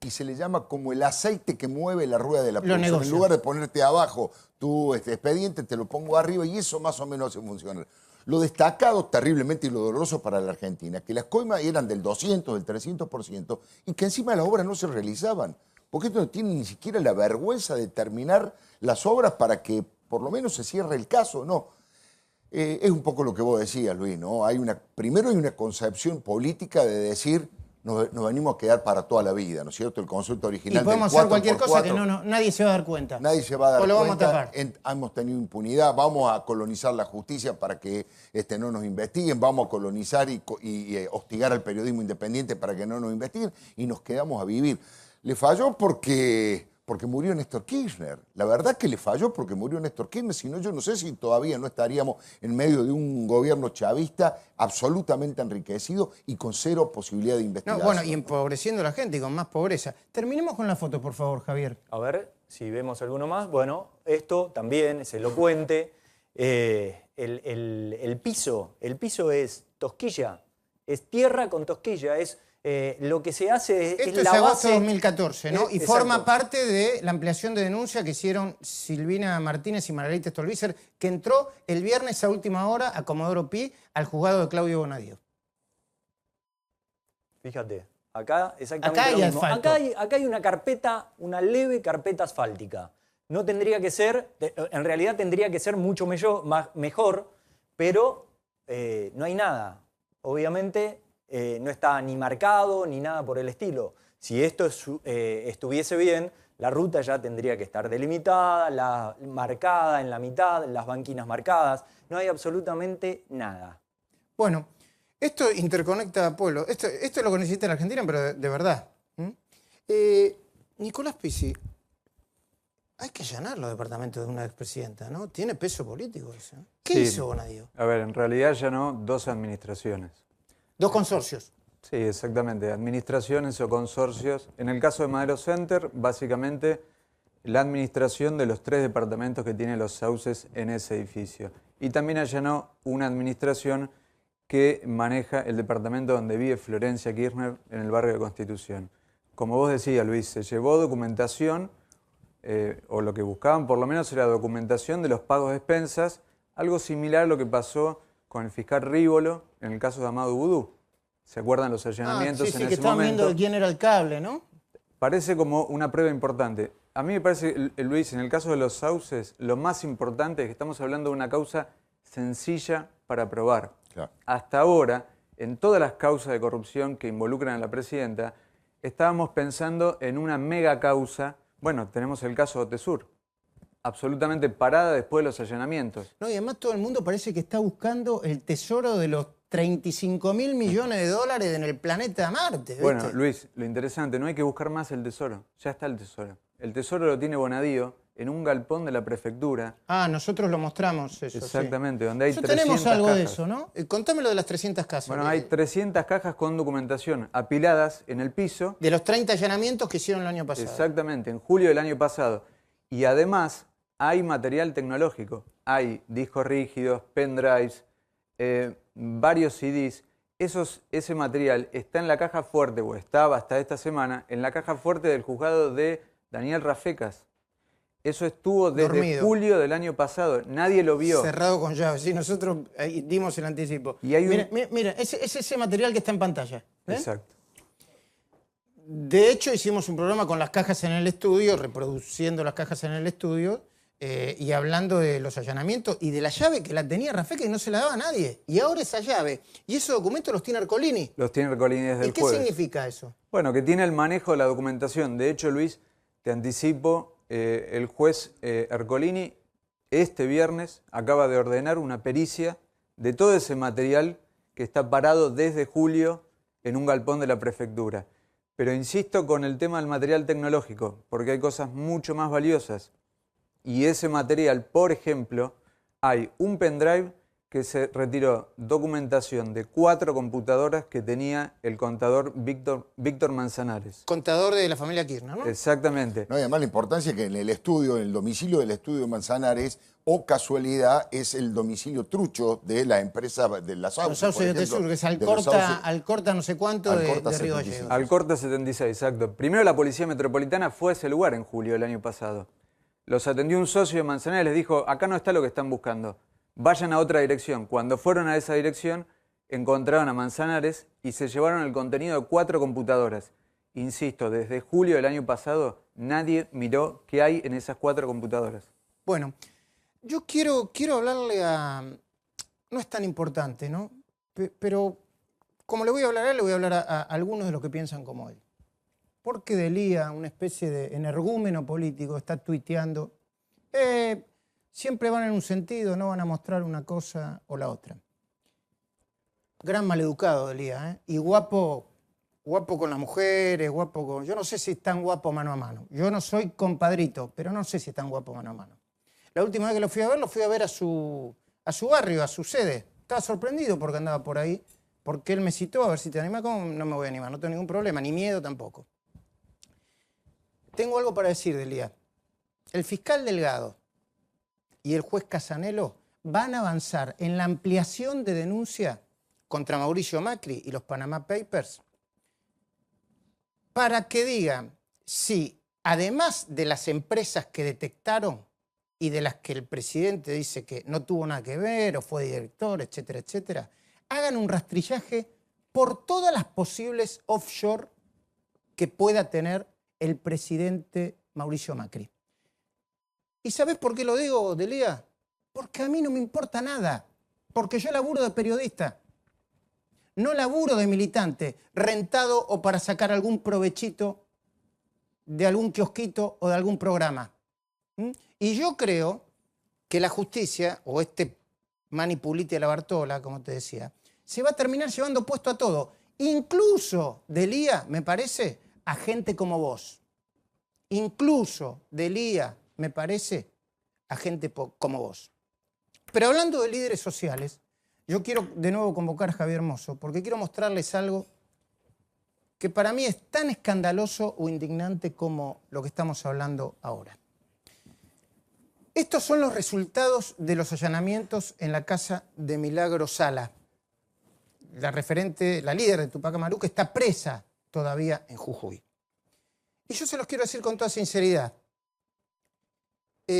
y se le llama como el aceite que mueve la rueda de la producción. En lugar de ponerte abajo tu expediente, te lo pongo arriba y eso más o menos hace funcionar. Lo destacado terriblemente y lo doloroso para la Argentina, que las coimas eran del 200, del 300% y que encima las obras no se realizaban. Porque esto no tiene ni siquiera la vergüenza de terminar las obras para que por lo menos se cierre el caso, no. Es un poco lo que vos decías, Luis, ¿no? Primero hay una concepción política de decir, nos venimos a quedar para toda la vida, ¿no es cierto? El concepto original y podemos del hacer cualquier 4x4, cosa que nadie se va a dar cuenta. Nadie se va a dar o lo cuenta. Vamos a tapar. Hemos tenido impunidad, vamos a colonizar la justicia para que no nos investiguen, vamos a colonizar y hostigar al periodismo independiente para que no nos investiguen y nos quedamos a vivir. Le falló porque murió Néstor Kirchner. La verdad que le falló porque murió Néstor Kirchner, si no yo no sé si todavía no estaríamos en medio de un gobierno chavista absolutamente enriquecido y con cero posibilidad de investigación. No, bueno, y empobreciendo a la gente y con más pobreza. Terminemos con la foto, por favor, Javier. A ver si vemos alguno más. Bueno, esto también es elocuente. El piso es tosquilla, es tierra con tosquilla, es... lo que se hace es Esto la es agosto base... de 2014, ¿no? Y exacto. forma parte de la ampliación de denuncia que hicieron Silvina Martínez y Margarita Stolbizer, que entró el viernes a última hora a Comodoro Pi al juzgado de Claudio Bonadío. Fíjate, acá exactamente Acá hay lo mismo. asfalto. Acá hay una carpeta, una leve carpeta asfáltica. No tendría que ser, en realidad tendría que ser mucho mejor, pero no hay nada. Obviamente... no está ni marcado ni nada por el estilo. Si esto estuviese bien, la ruta ya tendría que estar delimitada, marcada en la mitad, las banquinas marcadas. No hay absolutamente nada. Bueno, esto interconecta a pueblos. Esto es lo que necesita la Argentina, pero de verdad. Nicolás Pizzi, hay que allanar los departamentos de una expresidenta, ¿no? Tiene peso político eso. ¿Qué hizo Bonadío? A ver, en realidad allanó 2 administraciones. 2 consorcios. Sí, exactamente, administraciones o consorcios. En el caso de Madero Center, básicamente la administración de los 3 departamentos que tiene los sauces en ese edificio. Y también allanó una administración que maneja el departamento donde vive Florencia Kirchner en el barrio de Constitución. Como vos decías, Luis, se llevó documentación, o lo que buscaban por lo menos era documentación de los pagos de expensas, algo similar a lo que pasó con el fiscal Rívolo en el caso de Amadou Boudou. ¿Se acuerdan los allanamientos en ese momento? que estaban viendo de quién era el cable, ¿no? Parece como una prueba importante. A mí me parece, Luis, en el caso de los sauces, lo más importante es que estamos hablando de una causa sencilla para probar. Claro. Hasta ahora, en todas las causas de corrupción que involucran a la presidenta, estábamos pensando en una mega causa. Bueno, tenemos el caso de Otesur, absolutamente parada después de los allanamientos. No, y además todo el mundo parece que está buscando el tesoro de los 35.000 millones de dólares en el planeta Marte. ¿Viste? Bueno, Luis, lo interesante, no hay que buscar más el tesoro, ya está el tesoro. El tesoro lo tiene Bonadío en un galpón de la prefectura. Ah, nosotros lo mostramos eso. Exactamente, sí. donde hay 300 tenemos algo cajas. de eso, ¿no? Contámelo de las 300 casas. Bueno, hay 300 cajas con documentación apiladas en el piso. De los 30 allanamientos que hicieron el año pasado. Exactamente, en julio del año pasado. Y además hay material tecnológico. Hay discos rígidos, pendrives, varios CDs. Ese material está en la caja fuerte, o estaba hasta esta semana, en la caja fuerte del juzgado de Daniel Rafecas. Eso estuvo desde dormido. Julio del año pasado. Nadie lo vio. Cerrado con llave. Sí, nosotros ahí dimos el anticipo. Y hay mira, es ese material que está en pantalla. ¿eh? Exacto. De hecho, hicimos un programa con las cajas en el estudio, reproduciendo las cajas en el estudio, y hablando de los allanamientos y de la llave que la tenía Rafecas y no se la daba a nadie. Y ahora esa llave y esos documentos los tiene Ercolini. Los tiene Ercolini desde el ¿Y qué jueves. significa eso? Bueno, que tiene el manejo de la documentación. De hecho, Luis, te anticipo, el juez Ercolini este viernes acaba de ordenar una pericia de todo ese material que está parado desde julio en un galpón de la prefectura. Pero insisto con el tema del material tecnológico, porque hay cosas mucho más valiosas. Y ese material, por ejemplo, hay un pendrive que se retiró documentación de 4 computadoras que tenía el contador Víctor Manzanares. Contador de la familia Kirchner, ¿no? Y Exactamente. además la importancia que en el estudio, en el domicilio del estudio de Manzanares, o casualidad, es el domicilio trucho de la empresa de la Sauce. Los Sauces de Tesur, que es Alcorta no sé cuánto de Río Gallegos. Alcorta 76, exacto. Primero la Policía Metropolitana fue a ese lugar en julio del año pasado. Los atendió un socio de Manzanares y les dijo, acá no está lo que están buscando. Vayan a otra dirección. Cuando fueron a esa dirección, encontraron a Manzanares y se llevaron el contenido de 4 computadoras. Insisto, desde julio del año pasado, nadie miró qué hay en esas 4 computadoras. Bueno, yo quiero hablarle a... No es tan importante, ¿no? Pero como le voy a hablar a él, le voy a hablar a algunos de los que piensan como él. Porque Delía, una especie de energúmeno político, está tuiteando... siempre van en un sentido, no van a mostrar una cosa o la otra. Gran maleducado Delía, ¿eh? Y guapo con las mujeres, guapo con... Yo no sé si es tan guapo mano a mano. Yo no soy compadrito, pero no sé si es tan guapo mano a mano. La última vez que lo fui a ver a su barrio, a su sede. Estaba sorprendido porque andaba por ahí, porque él me citó, a ver si te animas. ¿Cómo? No me voy a animar, no tengo ningún problema, ni miedo tampoco. Tengo algo para decir, Delía. El fiscal Delgado y el juez Casanelo van a avanzar en la ampliación de denuncia contra Mauricio Macri y los Panama Papers para que digan si, además de las empresas que detectaron y de las que el presidente dice que no tuvo nada que ver o fue director, etcétera, etcétera, hagan un rastrillaje por todas las posibles offshore que pueda tener el presidente Mauricio Macri. ¿Y sabés por qué lo digo, Delía? Porque a mí no me importa nada. Porque yo laburo de periodista. No laburo de militante, rentado o para sacar algún provechito de algún kiosquito o de algún programa. Y yo creo que la justicia, o este manipulite a la Bartola, como te decía, se va a terminar llevando puesto a todo. Incluso, Delía, me parece, a gente como vos. Incluso, Delía, me parece, a gente como vos. Pero hablando de líderes sociales, yo quiero de nuevo convocar a Javier Mozo, porque quiero mostrarles algo que para mí es tan escandaloso o indignante como lo que estamos hablando ahora. Estos son los resultados de los allanamientos en la casa de Milagro Sala, la líder de Tupac Amaru, que está presa todavía en Jujuy. Y yo se los quiero decir con toda sinceridad. No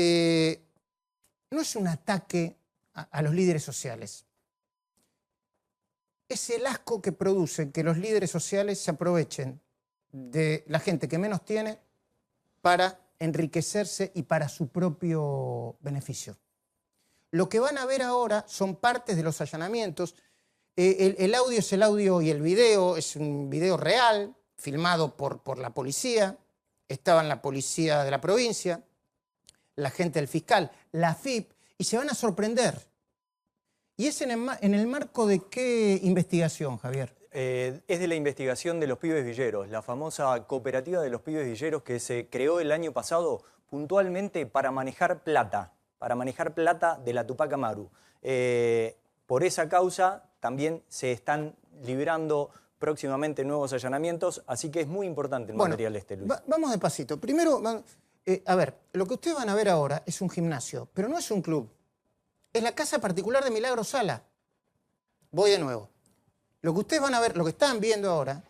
es un ataque a los líderes sociales. Es el asco que produce que los líderes sociales se aprovechen de la gente que menos tiene para enriquecerse y para su propio beneficio. Lo que van a ver ahora son partes de los allanamientos. El audio es el audio y el video es un video real, filmado por la policía. Estaban la policía de la provincia, la gente del fiscal, la FIP, y se van a sorprender. ¿Y es en el marco de qué investigación, Javier? Es de la investigación de los pibes villeros, la famosa cooperativa de los pibes villeros que se creó el año pasado puntualmente para manejar plata de la Tupac Amaru. Por esa causa también se están librando próximamente nuevos allanamientos, así que es muy importante el material Luis. Vamos despacito. Primero, a ver, lo que ustedes van a ver ahora es un gimnasio, pero no es un club. Es la casa particular de Milagro Sala. Voy de nuevo. Lo que ustedes van a ver, lo que están viendo ahora,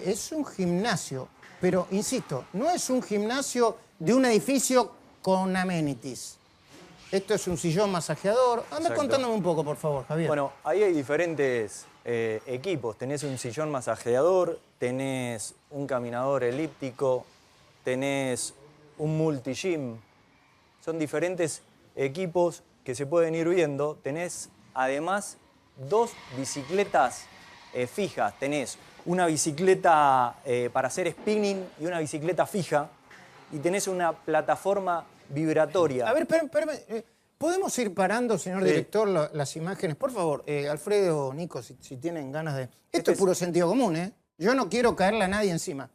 es un gimnasio, pero insisto, no es un gimnasio de un edificio con amenities. Esto es un sillón masajeador. Anda contándome un poco, por favor, Javier. Bueno, ahí hay diferentes equipos. Tenés un sillón masajeador, tenés un caminador elíptico, tenés un multi-gym. Son diferentes equipos que se pueden ir viendo. Tenés además 2 bicicletas fijas. Tenés una bicicleta para hacer spinning y una bicicleta fija. Y tenés una plataforma vibratoria. A ver, espérame. ¿Podemos ir parando, señor director, las imágenes? Por favor, Alfredo, Nico, si tienen ganas de... Esto es puro sentido común, ¿eh? Yo no quiero caerle a nadie encima.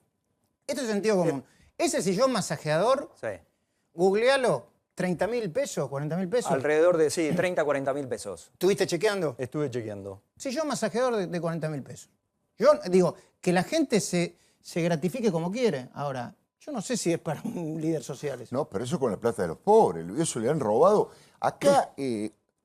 Esto es sentido común. Ese sillón masajeador, googlealo, 30.000 pesos, 40.000 pesos. Alrededor de, 30, 40.000 pesos. ¿Estuviste chequeando? Estuve chequeando. Sillón masajeador de 40.000 pesos. Yo digo, que la gente se gratifique como quiere. Ahora, yo no sé si es para un líder social eso. No, pero eso con la plata de los pobres, eso le han robado. Acá,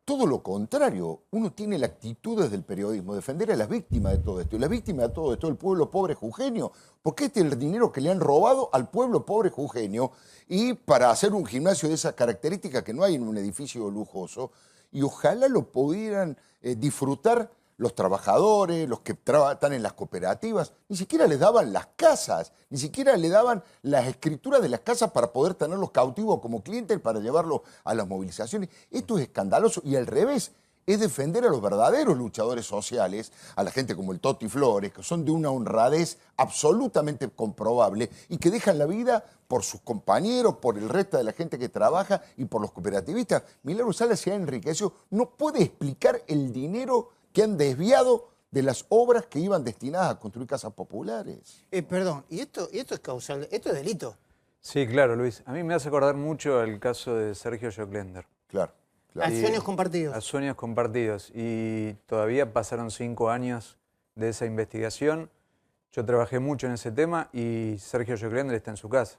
todo lo contrario, uno tiene la actitud desde el periodismo, defender a las víctimas de todo esto. Y las víctimas de todo esto, el pueblo pobre jujeño, porque este es el dinero que le han robado al pueblo pobre jujeño, y para hacer un gimnasio de esas características que no hay en un edificio lujoso, y ojalá lo pudieran disfrutar los trabajadores, los que están en las cooperativas. Ni siquiera les daban las casas, ni siquiera le daban las escrituras de las casas para poder tenerlos cautivos como clientes para llevarlos a las movilizaciones. Esto es escandaloso y al revés, es defender a los verdaderos luchadores sociales, a la gente como el Toti Flores, que son de una honradez absolutamente comprobable y que dejan la vida por sus compañeros, por el resto de la gente que trabaja y por los cooperativistas. Milagro Sala se ha enriquecido, no puede explicar el dinero que han desviado de las obras que iban destinadas a construir casas populares. Perdón, ¿y esto es causal? ¿Esto es delito? Sí, claro, Luis. A mí me hace acordar mucho el caso de Sergio Joclender. Claro. A sueños compartidos. A sueños compartidos. Y todavía pasaron 5 años de esa investigación. Yo trabajé mucho en ese tema y Sergio Joclender está en su casa.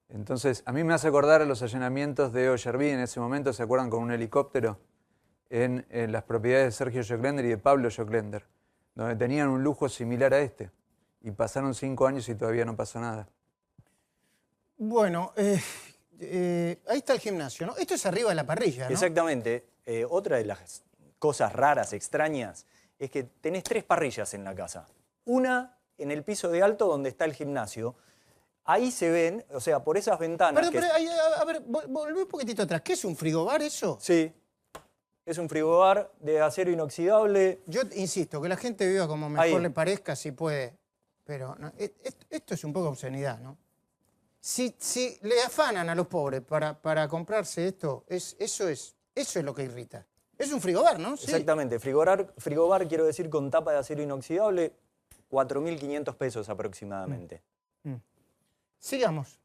Entonces, a mí me hace acordar a los allanamientos de Ollerví en ese momento, ¿se acuerdan? Con un helicóptero en las propiedades de Sergio Joclender y de Pablo Joclender, donde tenían un lujo similar a este. Y pasaron 5 años y todavía no pasó nada. Bueno, ahí está el gimnasio, ¿no? Esto es arriba de la parrilla, ¿no? Exactamente. Otra de las cosas raras, extrañas, es que tenés 3 parrillas en la casa. Una en el piso de alto donde está el gimnasio. Ahí se ven, o sea, por esas ventanas... Pero a ver, volví un poquitito atrás. ¿Qué es un frigobar eso? Sí. Es un frigobar de acero inoxidable. Yo insisto, que la gente viva como mejor le parezca, si puede. Pero no, esto es un poco obscenidad, ¿no? Si le afanan a los pobres para comprarse esto, eso es lo que irrita. Es un frigobar, ¿no? Sí. Exactamente. Frigobar, quiero decir, con tapa de acero inoxidable, 4.500 pesos aproximadamente. Sigamos.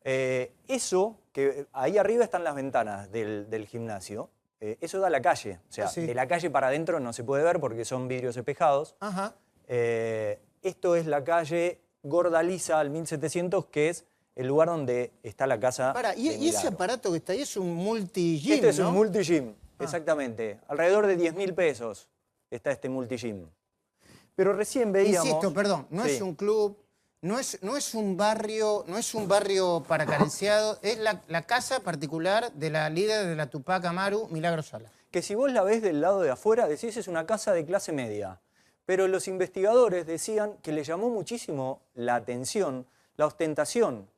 Eso, que ahí arriba están las ventanas del gimnasio, eso da a la calle. O sea, de la calle para adentro no se puede ver porque son vidrios espejados. Ajá. Esto es la calle Gordaliza al 1700, que es el lugar donde está la casa. ¿Y ese aparato que está ahí es un multi-gym? Este es un multi-gym, exactamente. Alrededor de 10.000 pesos está este multi-gym. Pero recién veíamos... Insisto, perdón, no es un club, no es un barrio para carenciados, es la casa particular de la líder de la Tupac Amaru, Milagro Sala. Que si vos la ves del lado de afuera, decís es una casa de clase media. Pero los investigadores decían que le llamó muchísimo la atención, la ostentación,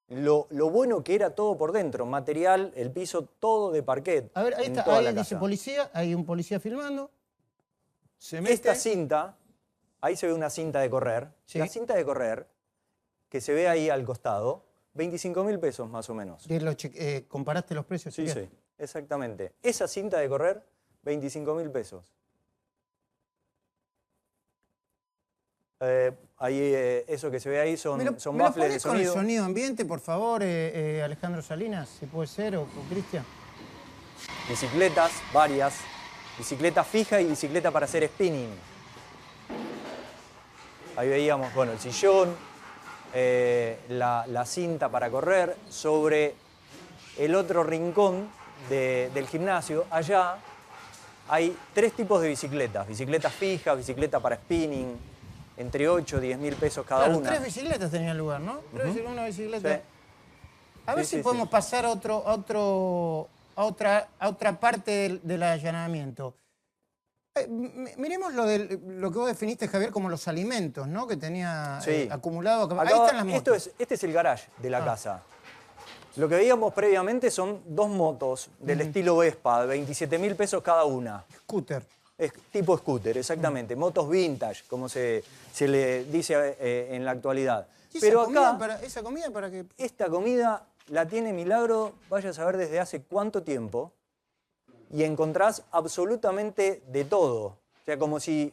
lo bueno que era todo por dentro, material, el piso, todo de parquet. A ver, ahí está, ahí dice policía, hay un policía filmando. Se mete. Esta cinta, ahí se ve una cinta de correr. Sí. La cinta de correr, que se ve ahí al costado, 25.000 pesos más o menos. ¿Comparaste los precios? Sí, sí, exactamente. Esa cinta de correr, 25.000 pesos. Ahí, eso que se ve ahí son baffles de sonido. Con el sonido ambiente, por favor, Alejandro Salinas, si puede ser, o Cristian. Bicicletas, varias. Bicicleta fija y bicicleta para hacer spinning. Ahí veíamos, bueno, el sillón, la cinta para correr. Sobre el otro rincón del gimnasio, allá hay 3 tipos de bicicletas. Bicicletas fijas, bicicleta para spinning. Entre 8 y 10.000 pesos cada una. 3 bicicletas tenían lugar, ¿no? Una bicicleta. Sí. A ver si podemos pasar a otra parte del allanamiento. Miremos lo que vos definiste, Javier, como los alimentos, ¿no? Que tenía Sí. acumulado. Acá, Ahí están las motos. este es el garage de la casa. Lo que veíamos previamente son 2 motos del estilo Vespa, de 27.000 pesos cada una. Scooter. Es tipo scooter, exactamente. Motos vintage, como se le dice en la actualidad. ¿Y Pero esa comida para qué? esta comida la tiene Milagro, vaya a saber desde hace cuánto tiempo, y encontrás absolutamente de todo. O sea, como si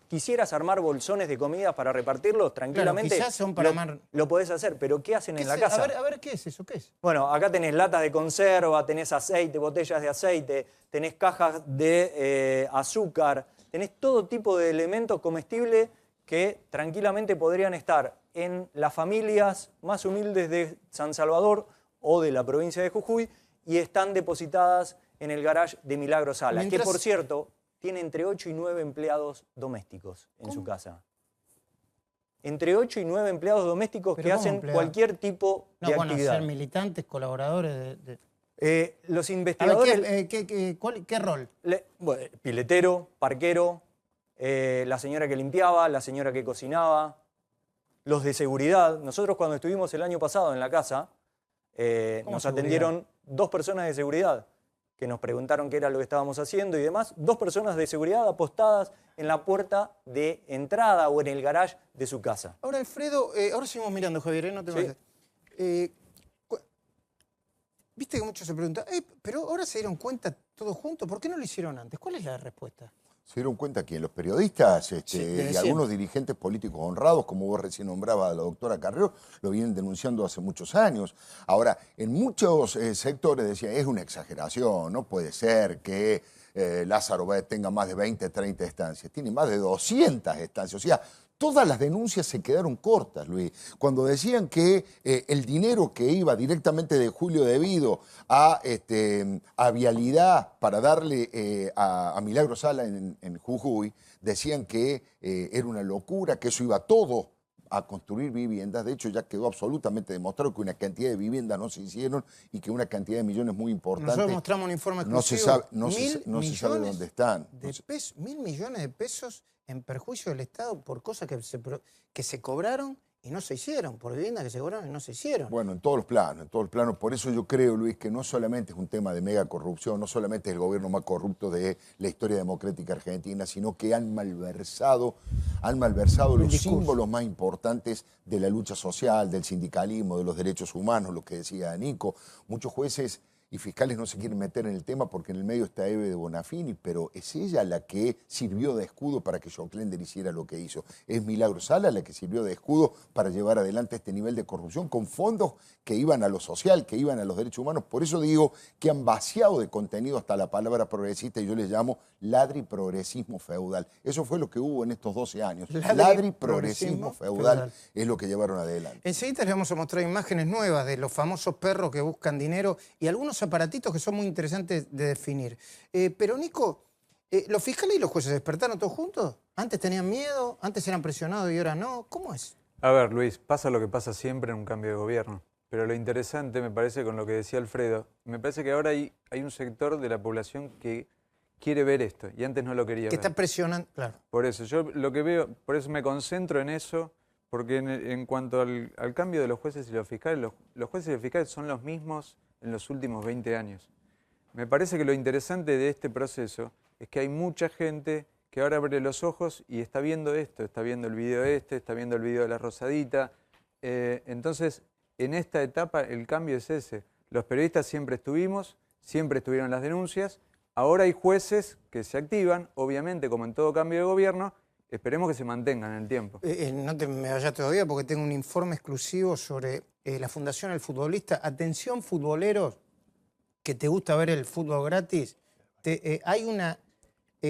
quisieras armar bolsones de comida para repartirlos tranquilamente, Claro, quizás son para lo podés hacer, pero ¿qué hacen en la casa? A ver, ¿qué es eso? ¿Qué es? Bueno, acá tenés latas de conserva, tenés aceite, botellas de aceite, tenés cajas de azúcar, tenés todo tipo de elementos comestibles que tranquilamente podrían estar en las familias más humildes de San Salvador o de la provincia de Jujuy y están depositadas en el garage de Milagro Sala, que por cierto tiene entre 8 y 9 empleados domésticos en su casa. Entre 8 y 9 empleados domésticos que hacen cualquier tipo de actividad. Ser militantes, colaboradores los investigadores... A ver, ¿qué rol? Bueno, piletero, parquero, la señora que limpiaba, la señora que cocinaba, los de seguridad. Nosotros cuando estuvimos el año pasado en la casa, nos atendieron 2 personas de seguridad que nos preguntaron qué era lo que estábamos haciendo y demás. 2 personas de seguridad apostadas en la puerta de entrada o en el garage de su casa. Ahora, Alfredo, ahora seguimos mirando, Javier, no te vayas. Viste que muchos se preguntan, pero ahora se dieron cuenta todos juntos, ¿por qué no lo hicieron antes? ¿Cuál es la respuesta? Se dieron cuenta que los periodistas y algunos dirigentes políticos honrados, como vos recién nombrabas a la doctora Carrió, lo vienen denunciando hace muchos años. Ahora, en muchos sectores decían, es una exageración, no puede ser que Lázaro Báez tenga más de 20, 30 estancias. Tiene más de 200 estancias. O sea, todas las denuncias se quedaron cortas, Luis. Cuando decían que el dinero que iba directamente de Julio Devido a Vialidad para darle a Milagro Sala en Jujuy, decían que era una locura, que eso iba todo a construir viviendas. De hecho, ya quedó absolutamente demostrado que una cantidad de viviendas no se hicieron y que una cantidad de millones muy importante. Nosotros mostramos un informe exclusivo. No se sabe dónde están. 1.000 millones de pesos en perjuicio del Estado por cosas que se cobraron y no se hicieron, por viviendas que se cobraron y no se hicieron. Bueno, en todos los planos. Por eso yo creo, Luis, que no solamente es un tema de mega corrupción, no solamente es el gobierno más corrupto de la historia democrática argentina, sino que han malversado los símbolos más importantes de la lucha social, del sindicalismo, de los derechos humanos, lo que decía Nico. Muchos jueces y fiscales no se quieren meter en el tema porque en el medio está Eve de Bonafini, pero es ella la que sirvió de escudo para que Joclender hiciera lo que hizo. Es Milagro Sala la que sirvió de escudo para llevar adelante este nivel de corrupción con fondos que iban a lo social, que iban a los derechos humanos. Por eso digo que han vaciado de contenido hasta la palabra progresista y yo le llamo ladri-progresismo feudal. Eso fue lo que hubo en estos 12 años. Ladri-progresismo feudal es lo que llevaron adelante. Enseguida les vamos a mostrar imágenes nuevas de los famosos perros que buscan dinero y algunos aparatitos que son muy interesantes de definir. Pero Nico, ¿los fiscales y los jueces despertaron todos juntos? ¿Antes tenían miedo? ¿Antes eran presionados y ahora no? ¿Cómo es? A ver, Luis, pasa lo que pasa siempre en un cambio de gobierno. Pero lo interesante, me parece, con lo que decía Alfredo, me parece que ahora hay un sector de la población que quiere ver esto y antes no lo quería ver. Que está presionando, claro. Por eso, yo lo que veo, por eso me concentro en eso, porque en cuanto al cambio de los jueces y los fiscales, los jueces y los fiscales son los mismos en los últimos 20 años. Me parece que lo interesante de este proceso es que hay mucha gente que ahora abre los ojos y está viendo esto, está viendo el video está viendo el video de la Rosadita. Entonces, en esta etapa el cambio es ese. Los periodistas siempre estuvieron las denuncias. Ahora hay jueces que se activan, obviamente, como en todo cambio de gobierno, esperemos que se mantengan en el tiempo. No te me vayas todavía porque tengo un informe exclusivo sobre la Fundación El Futbolista. Atención, futboleros, que te gusta ver el fútbol gratis. Hay una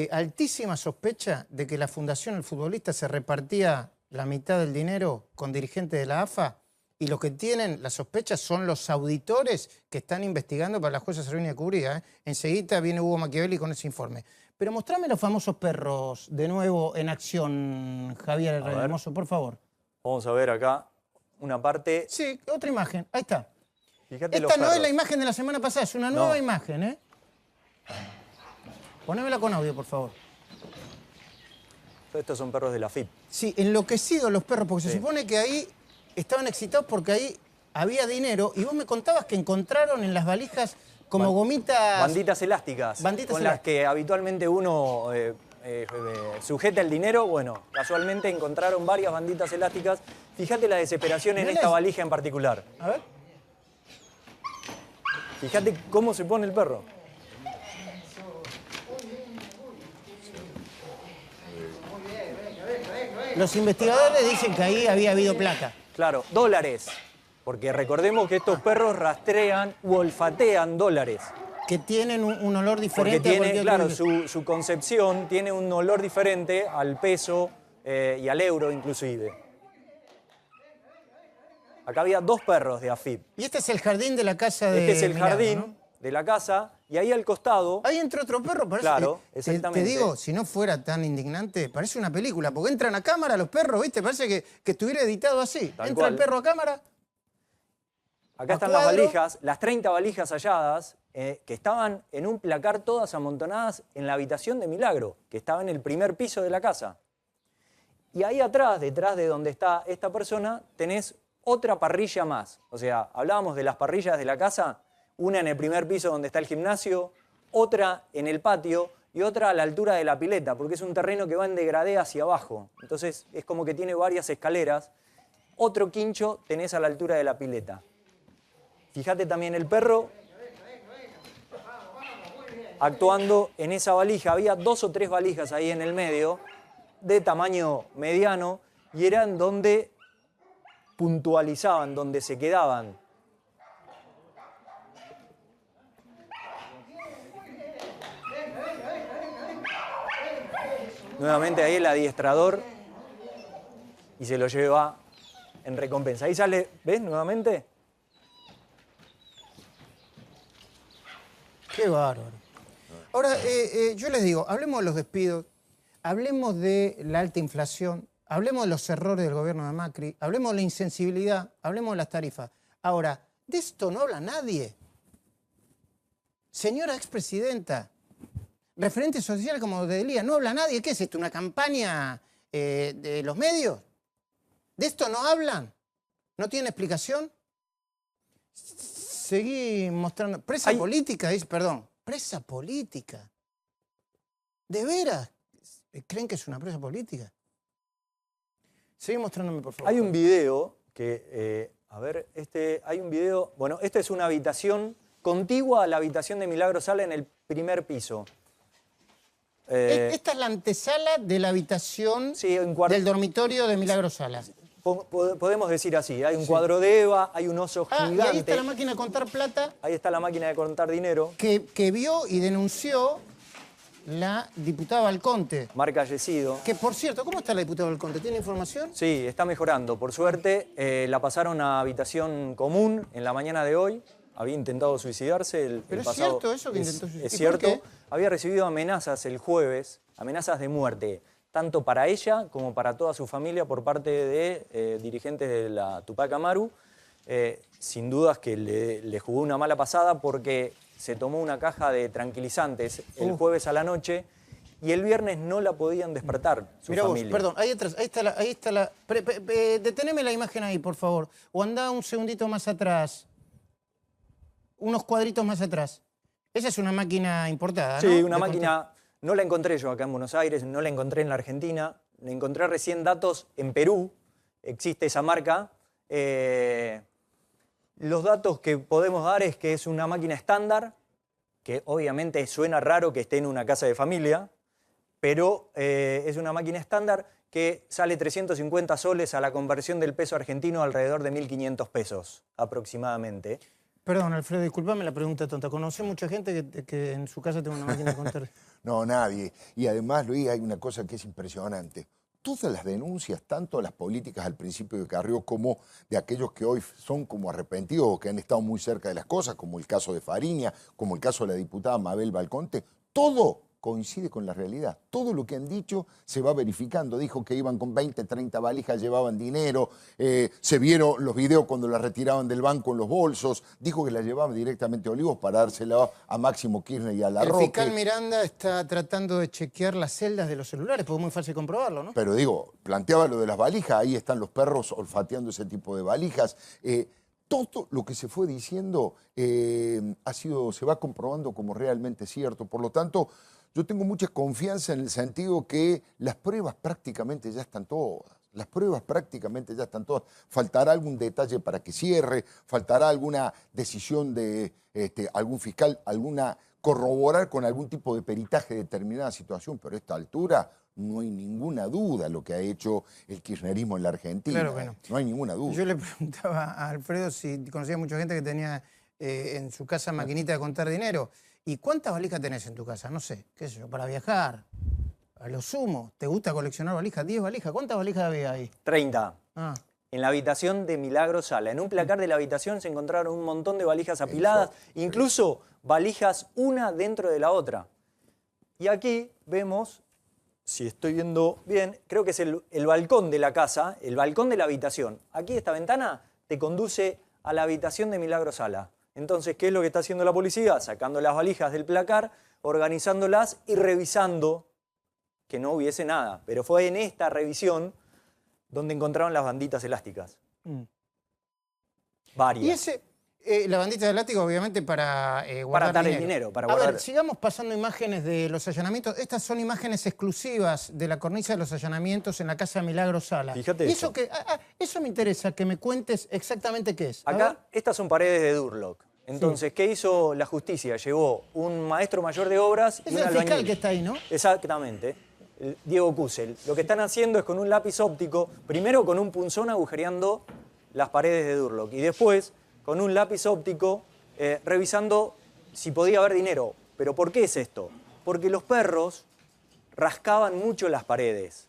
altísima sospecha de que la Fundación El Futbolista se repartía la mitad del dinero con dirigentes de la AFA. Y los que tienen la sospecha son los auditores que están investigando para la jueza Servini de Cubría. Enseguida viene Hugo Machiavelli con ese informe. Pero mostrame los famosos perros de nuevo en acción, Javier Hermoso, por favor. Vamos a ver acá una parte. Sí, otra imagen. Ahí está. Fíjate Esta no es la imagen de la semana pasada, es una nueva imagen, ¿eh? Ponémela con audio, por favor. Estos son perros de la FIP. Sí, enloquecidos los perros, porque Sí. se supone que ahí estaban excitados porque ahí había dinero. Y vos me contabas que encontraron en las valijas como gomitas... Banditas elásticas, Banditas con las elásticas. que habitualmente uno sujeta el dinero. Bueno, casualmente encontraron varias banditas elásticas. Fíjate la desesperación en Mirá esta las- valija en particular. A ver. Fíjate cómo se pone el perro. Los investigadores dicen que ahí había habido plata. Claro, dólares. Porque recordemos que estos perros rastrean u olfatean dólares. Que tienen un olor Porque diferente a tiene, cualquier claro, otro. su concepción tiene un olor diferente al peso y al euro inclusive. Acá había 2 perros de AFIP. Y este es el jardín de la casa de Este es el Milagro, jardín ¿no? de la casa y ahí al costado, Ahí entra otro perro, parece. Claro, te exactamente. digo, si no fuera tan indignante, parece una película, porque entran a cámara los perros, ¿viste? Parece que estuviera editado así. Tal Entra el cual. perro a cámara. acá a están las cuadro. valijas, las 30 valijas halladas, que estaban en un placar todas amontonadas en la habitación de Milagro, que estaba en el primer piso de la casa. Y ahí atrás, detrás de donde está esta persona, tenés otra parrilla más. O sea, hablábamos de las parrillas de la casa, una en el primer piso donde está el gimnasio, otra en el patio y otra a la altura de la pileta, porque es un terreno que va en degradé hacia abajo. Entonces es como que tiene varias escaleras. Otro quincho tenés a la altura de la pileta. Fíjate también el perro actuando en esa valija. Había 2 o 3 valijas ahí en el medio, de tamaño mediano, y eran donde puntualizaban, donde se quedaban. Nuevamente ahí el adiestrador y se lo lleva en recompensa. Ahí sale, ¿ves? Nuevamente. Qué bárbaro. Ahora, yo les digo, hablemos de los despidos, hablemos de la alta inflación, hablemos de los errores del gobierno de Macri, hablemos de la insensibilidad, hablemos de las tarifas. Ahora, de esto no habla nadie. Señora expresidenta, referente social como de Delía, no habla nadie. ¿Qué es esto? ¿Una campaña de los medios? ¿De esto no hablan? ¿No tiene explicación? Seguí mostrando. Presa política, dice, perdón. Presa política. ¿De veras? ¿Creen que es una presa política? Seguí mostrándome, por favor. Hay un video que, a ver, hay un video, bueno, esta es una habitación contigua a la habitación de Milagro Sala en el primer piso. Esta es la antesala de la habitación del dormitorio de Milagro Sala. Podemos decir así, hay un cuadro de Eva, hay un oso Y gigante. ahí está la máquina de contar plata. Ahí está la máquina de contar dinero. Que vio y denunció la diputada Balconte. Mar Callecido. Que, por cierto, ¿cómo está la diputada Balconte? ¿Tiene información? Sí, está mejorando. Por suerte, la pasaron a habitación común en la mañana de hoy. Había intentado suicidarse el Pero es pasado. cierto eso que intentó suicidarse. Es ¿Y cierto. por qué? Había recibido amenazas el jueves, amenazas de muerte, tanto para ella como para toda su familia por parte de dirigentes de la Tupac Amaru. Sin dudas que le jugó una mala pasada porque se tomó una caja de tranquilizantes el jueves a la noche y el viernes no la podían despertar su Mirá familia. vos, perdón, ahí atrás, ahí está la... Deteneme la imagen ahí, por favor. O andá un segundito más atrás. Unos cuadritos más atrás. Esa es una máquina importada, ¿no? Sí, una De máquina, no la encontré yo acá en Buenos Aires, no la encontré en la Argentina, le encontré recién datos en Perú, existe esa marca. Los datos que podemos dar es que es una máquina estándar, que obviamente suena raro que esté en una casa de familia, pero es una máquina estándar que sale 350 soles a la conversión del peso argentino, alrededor de 1.500 pesos aproximadamente. Perdón, Alfredo, disculpame la pregunta tonta. ¿Conoce mucha gente que en su casa tenga una máquina de contar? No, nadie. Y además, Luis, hay una cosa que es impresionante. Todas las denuncias, tanto las políticas al principio de Carrió como de aquellos que hoy son como arrepentidos o que han estado muy cerca de las cosas, como el caso de Fariña, como el caso de la diputada Mabel Balconte, todo coincide con la realidad. Todo lo que han dicho se va verificando. Dijo que iban con 20, 30 valijas, llevaban dinero, se vieron los videos cuando las retiraban del banco en los bolsos, dijo que las llevaban directamente a Olivos para dársela a Máximo Kirchner y a La Roque. El fiscal Miranda está tratando de chequear las celdas de los celulares, porque es muy fácil comprobarlo, ¿no? Pero digo, planteaba lo de las valijas, ahí están los perros olfateando ese tipo de valijas. Todo lo que se fue diciendo se va comprobando como realmente cierto. Por lo tanto, yo tengo mucha confianza en el sentido que las pruebas prácticamente ya están todas. Las pruebas prácticamente ya están todas. Faltará algún detalle para que cierre, faltará alguna decisión de algún fiscal, corroborar con algún tipo de peritaje determinada situación, pero a esta altura no hay ninguna duda lo que ha hecho el kirchnerismo en la Argentina. Claro que no. No hay ninguna duda. Yo le preguntaba a Alfredo si conocía mucha gente que tenía en su casa maquinita de contar dinero. ¿Y cuántas valijas tenés en tu casa? No sé, qué sé yo, para viajar. A lo sumo, ¿te gusta coleccionar valijas? 10 valijas. ¿Cuántas valijas había ahí? 30. Ah. En la habitación de Milagro Sala. En un placar de la habitación se encontraron un montón de valijas apiladas, incluso valijas una dentro de la otra. Y aquí vemos, si estoy viendo bien, creo que es el balcón de la casa, el balcón de la habitación. Aquí esta ventana te conduce a la habitación de Milagro Sala. Entonces, ¿qué es lo que está haciendo la policía? Sacando las valijas del placar, organizándolas y revisando que no hubiese nada. Pero fue en esta revisión donde encontraron las banditas elásticas. Varias. Y la bandita de látigo, obviamente, para guardar atar dinero. el dinero. Para A guardar. ver, sigamos pasando imágenes de los allanamientos. Estas son imágenes exclusivas de la cornisa de los allanamientos en la casa Milagro Sala. Fíjate y eso. Eso me interesa, que me cuentes exactamente qué es. A ver. Acá, estas son paredes de Durlock. Entonces, ¿qué hizo la justicia? Llevó un maestro mayor de obras y Es un el fiscal albañil. que está ahí, ¿no? Exactamente. Diego Kusel. Lo que están haciendo es con un lápiz óptico, primero con un punzón agujereando las paredes de Durlock y después con un lápiz óptico revisando si podía haber dinero. ¿Pero por qué es esto? Porque los perros rascaban mucho las paredes.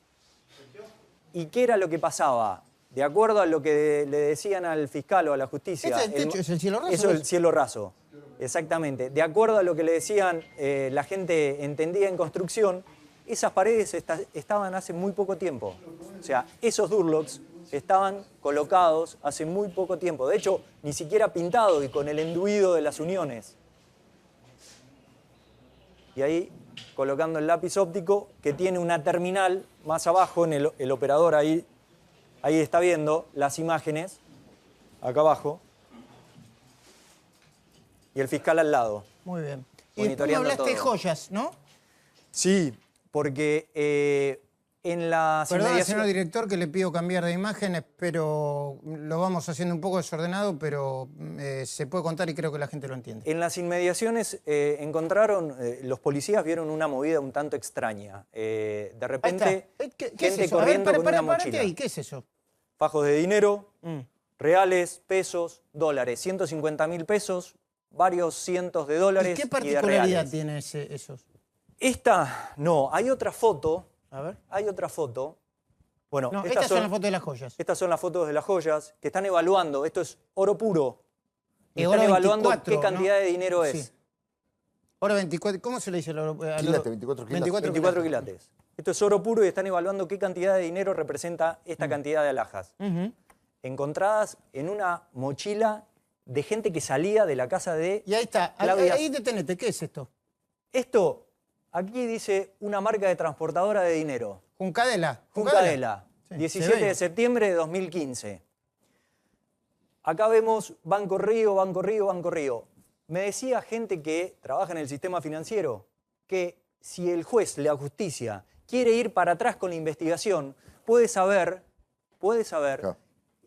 ¿Y qué era lo que pasaba? De acuerdo a lo que le decían al fiscal o a la justicia... ¿Este es el techo? ¿Es el cielo raso? Eso es el cielo raso, exactamente. De acuerdo a lo que le decían la gente entendida en construcción, esas paredes estaban hace muy poco tiempo. O sea, esos Durlocks estaban colocados hace muy poco tiempo. De hecho, ni siquiera pintados y con el enduido de las uniones. Y ahí, colocando el lápiz óptico, que tiene una terminal más abajo, en el operador ahí está viendo las imágenes, acá abajo, y el fiscal al lado. Muy bien. Y después me Monitoreando hablaste de todo. joyas, ¿no? Sí, porque en las Perdón, señor inmediaciones... director, que le pido cambiar de imágenes, pero lo vamos haciendo un poco desordenado, pero se puede contar y creo que la gente lo entiende. En las inmediaciones encontraron, los policías vieron una movida un tanto extraña. De Ahí repente, está. ¿Qué es gente eso? A ver, corriendo con una párate mochila. ahí. ¿Qué es eso? Fajos de dinero, reales, pesos, dólares. 150.000 pesos, varios cientos de dólares ¿Y qué y de particularidad reales. tiene esos? Esta, no, hay otra foto. A ver. Hay otra foto. Bueno, No, estas son las fotos de las joyas. Estas son las fotos de las joyas que están evaluando. Esto es oro puro. Y Oro están evaluando 24, qué cantidad ¿no? de dinero Sí. es. Oro 24, ¿cómo se le dice al oro? Al Quilate, oro? 24 quilates. 24 quilates. Esto es oro puro y están evaluando qué cantidad de dinero representa esta cantidad de alhajas. Encontradas en una mochila de gente que salía de la casa de Y ahí está. Claudia. Ahí detenete. ¿Qué es esto? Esto, aquí dice una marca de transportadora de dinero. Juncadela. Juncadela, Sí, 17 se ve. de septiembre de 2015. Acá vemos Banco Río, Banco Río, Banco Río. Me decía gente que trabaja en el sistema financiero que si el juez, la justicia, quiere ir para atrás con la investigación, puede saber Claro.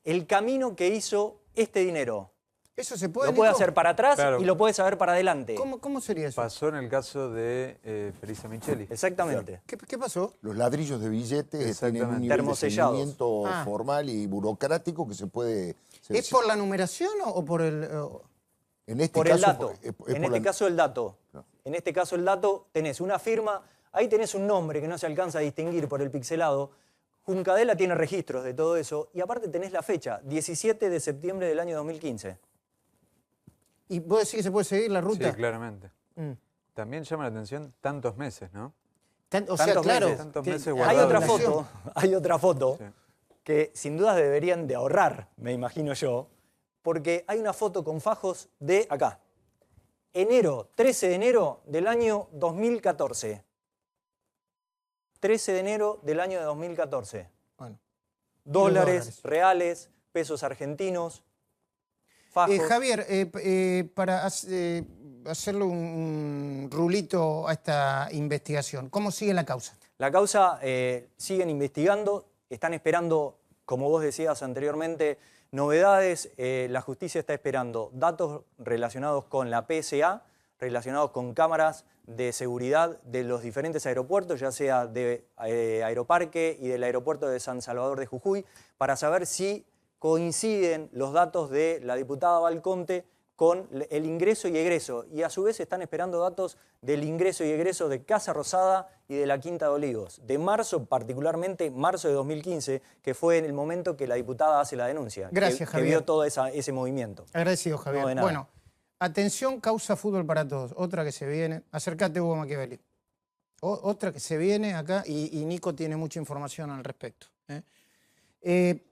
el camino que hizo este dinero. ¿Eso se puede, Lo puede Nico? hacer para atrás Claro. y lo puede saber para adelante. ¿Cómo sería eso? Pasó en el caso de Felisa Micheli. Exactamente. ¿Qué pasó? Los ladrillos de billetes tienen un Exactamente. nivel de Termosellados. seguimiento Ah. formal y burocrático que se puede... ¿Es por la numeración o por el...? En este Por caso, el dato. es por En este la- caso el dato. Claro. En este caso el dato, tenés una firma, ahí tenés un nombre que no se alcanza a distinguir por el pixelado. Juncadela tiene registros de todo eso y aparte tenés la fecha, 17 de septiembre del año 2015. ¿Y vos decís que se puede seguir la ruta? Sí, claramente. También llama la atención tantos meses, ¿no? O sea, Tantos claro, meses. Tantos meses Hay guardados. otra foto Sí. que sin dudas deberían de ahorrar, me imagino yo, porque hay una foto con fajos de acá. 13 de enero del año 2014. 13 de enero del año de 2014. Bueno. Dólares, reales, pesos argentinos, fajos. Javier, para hacerle un rulito a esta investigación, ¿cómo sigue la causa? La causa siguen investigando, están esperando, como vos decías anteriormente, novedades. La justicia está esperando datos relacionados con la PSA, relacionados con cámaras de seguridad de los diferentes aeropuertos, ya sea de Aeroparque y del aeropuerto de San Salvador de Jujuy, para saber si coinciden los datos de la diputada Valconte con el ingreso y egreso. Y a su vez están esperando datos del ingreso y egreso de Casa Rosada y de la Quinta de Olivos, de marzo, particularmente marzo de 2015, que fue en el momento que la diputada hace la denuncia. Gracias, que Javier. vio todo ese movimiento. Agradecido, Javier. No, de nada. Bueno, atención, causa fútbol para todos. Otra que se viene. Acércate, Hugo Machiavelli. Otra que se viene acá y Nico tiene mucha información al respecto.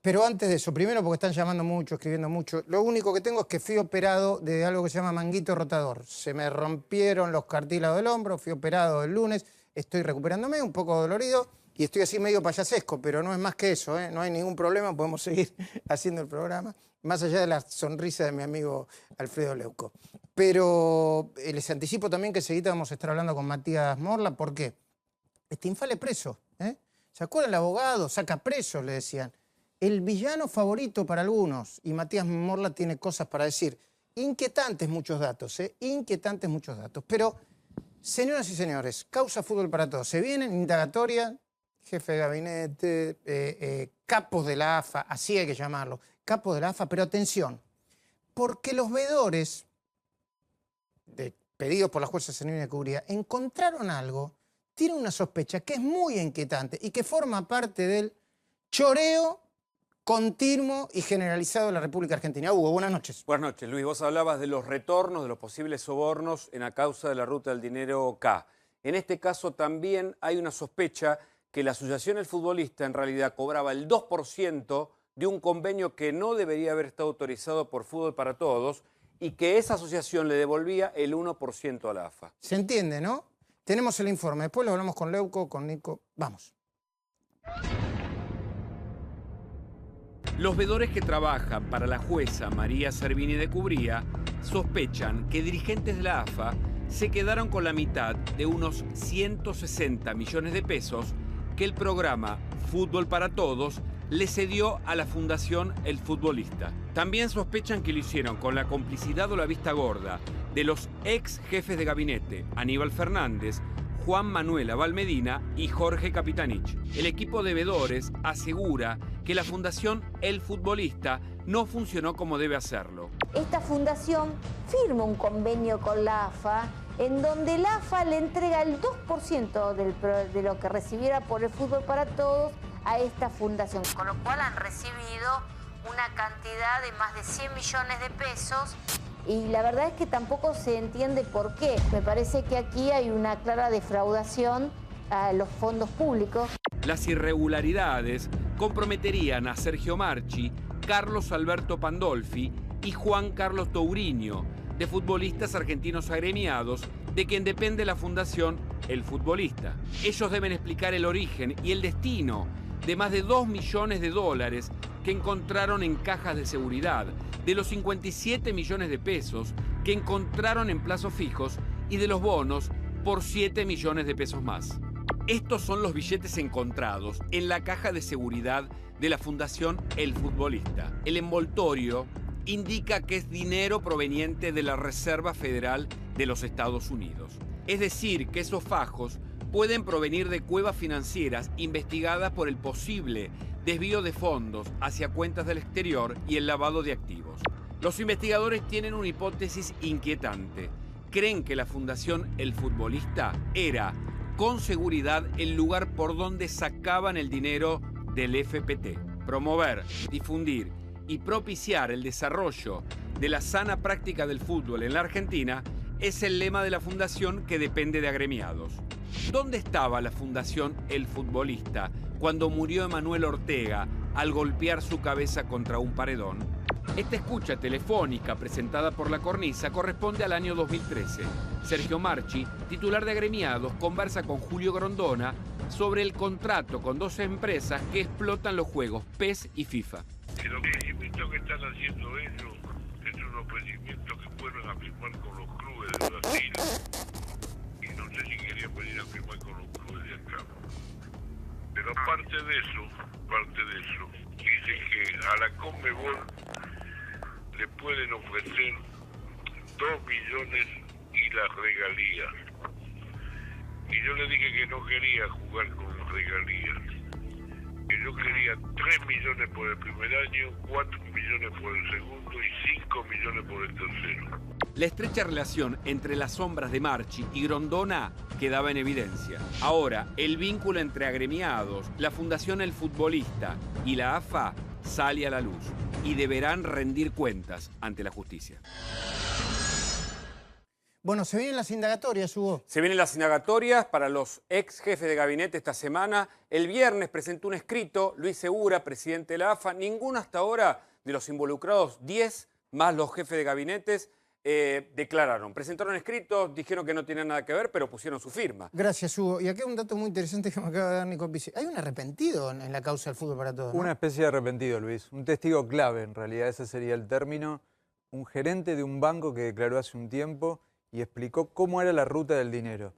Pero antes de eso, primero porque están llamando mucho, escribiendo mucho, lo único que tengo es que fui operado de algo que se llama manguito rotador. Se me rompieron los cartílagos del hombro, fui operado el lunes, estoy recuperándome, un poco dolorido y estoy así medio payasesco, pero no es más que eso, no hay ningún problema, podemos seguir haciendo el programa, más allá de la sonrisa de mi amigo Alfredo Leuco. Pero les anticipo también que seguida vamos a estar hablando con Matías Morla, ¿por qué? Este infale preso, ¿se acuerdan? El abogado saca preso, le decían. El villano favorito para algunos, y Matías Morla tiene cosas para decir. Inquietantes muchos datos, inquietantes muchos datos. Pero, señoras y señores, causa fútbol para todos. Se vienen indagatoria, jefe de gabinete, capos de la AFA, así hay que llamarlo, capos de la AFA, pero atención, porque los veedores, pedidos por la jueza Senina Cubría, encontraron algo, tienen una sospecha que es muy inquietante y que forma parte del choreo continuo y generalizado de la República Argentina. Hugo, buenas noches. Buenas noches, Luis. Vos hablabas de los retornos, de los posibles sobornos en la causa de la ruta del dinero K. En este caso también hay una sospecha que la asociación El Futbolista en realidad cobraba el 2% de un convenio que no debería haber estado autorizado por Fútbol para Todos y que esa asociación le devolvía el 1% a la AFA. Se entiende, ¿no? Tenemos el informe. Después lo hablamos con Leuco, con Nico. Vamos. Los veedores que trabajan para la jueza María Servini de Cubría sospechan que dirigentes de la AFA se quedaron con la mitad de unos 160 millones de pesos que el programa Fútbol para Todos le cedió a la Fundación El Futbolista. También sospechan que lo hicieron con la complicidad o la vista gorda de los ex jefes de gabinete Aníbal Fernández, Juan Manuel Abal Medina y Jorge Capitanich. El equipo de veedores asegura que la Fundación El Futbolista no funcionó como debe hacerlo. Esta fundación firma un convenio con la AFA en donde la AFA le entrega el 2% de lo que recibiera por el Fútbol para Todos a esta fundación. Con lo cual han recibido una cantidad de más de 100 millones de pesos y la verdad es que tampoco se entiende por qué. Me parece que aquí hay una clara defraudación a los fondos públicos. Las irregularidades comprometerían a Sergio Marchi, Carlos Alberto Pandolfi y Juan Carlos Touriño, de futbolistas argentinos agremiados, de quien depende la Fundación El Futbolista. Ellos deben explicar el origen y el destino de más de 2 millones de dólares que encontraron en cajas de seguridad, de los 57 millones de pesos que encontraron en plazos fijos y de los bonos por 7 millones de pesos más. Estos son los billetes encontrados en la caja de seguridad de la Fundación El Futbolista. El envoltorio indica que es dinero proveniente de la Reserva Federal de los Estados Unidos. Es decir, que esos fajos pueden provenir de cuevas financieras investigadas por el posible desvío de fondos hacia cuentas del exterior y el lavado de activos. Los investigadores tienen una hipótesis inquietante. Creen que la Fundación El Futbolista era, con seguridad, el lugar por donde sacaban el dinero del FPT. Promover, difundir y propiciar el desarrollo de la sana práctica del fútbol en la Argentina es el lema de la fundación que depende de agremiados. ¿Dónde estaba la fundación El Futbolista cuando murió Emanuel Ortega al golpear su cabeza contra un paredón? Esta escucha telefónica presentada por La Cornisa corresponde al año 2013. Sergio Marchi, titular de agremiados, conversa con Julio Grondona sobre el contrato con dos empresas que explotan los juegos PES y FIFA. El ofrecimiento que están haciendo ellos es un ofrecimiento que fueron a firmar con los clubes de Brasil y no sé si querían venir a firmar con los clubes de acá. Pero aparte de eso, dicen que a la Conmebol le pueden ofrecer 2 millones y las regalías. Y yo le dije que no quería jugar con regalías. Que yo quería 3 millones por el primer año, 4 millones por el segundo y 5 millones por el tercero. La estrecha relación entre las sombras de Marchi y Grondona quedaba en evidencia. Ahora, el vínculo entre agremiados, la Fundación El Futbolista y la AFA sale a la luz y deberán rendir cuentas ante la justicia. Bueno, se vienen las indagatorias, Hugo. Se vienen las indagatorias para los ex jefes de gabinete esta semana. El viernes presentó un escrito Luis Segura, presidente de la AFA. Ninguno hasta ahora de los involucrados, 10 más los jefes de gabinetes, declararon. Presentaron escritos, dijeron que no tenían nada que ver, pero pusieron su firma. Gracias, Hugo. Y aquí hay un dato muy interesante que me acaba de dar Nico Pizzi. Hay un arrepentido en la causa del fútbol para todos, ¿no? Una especie de arrepentido, Luis. Un testigo clave, en realidad, ese sería el término. Un gerente de un banco que declaró hace un tiempo y explicó cómo era la ruta del dinero.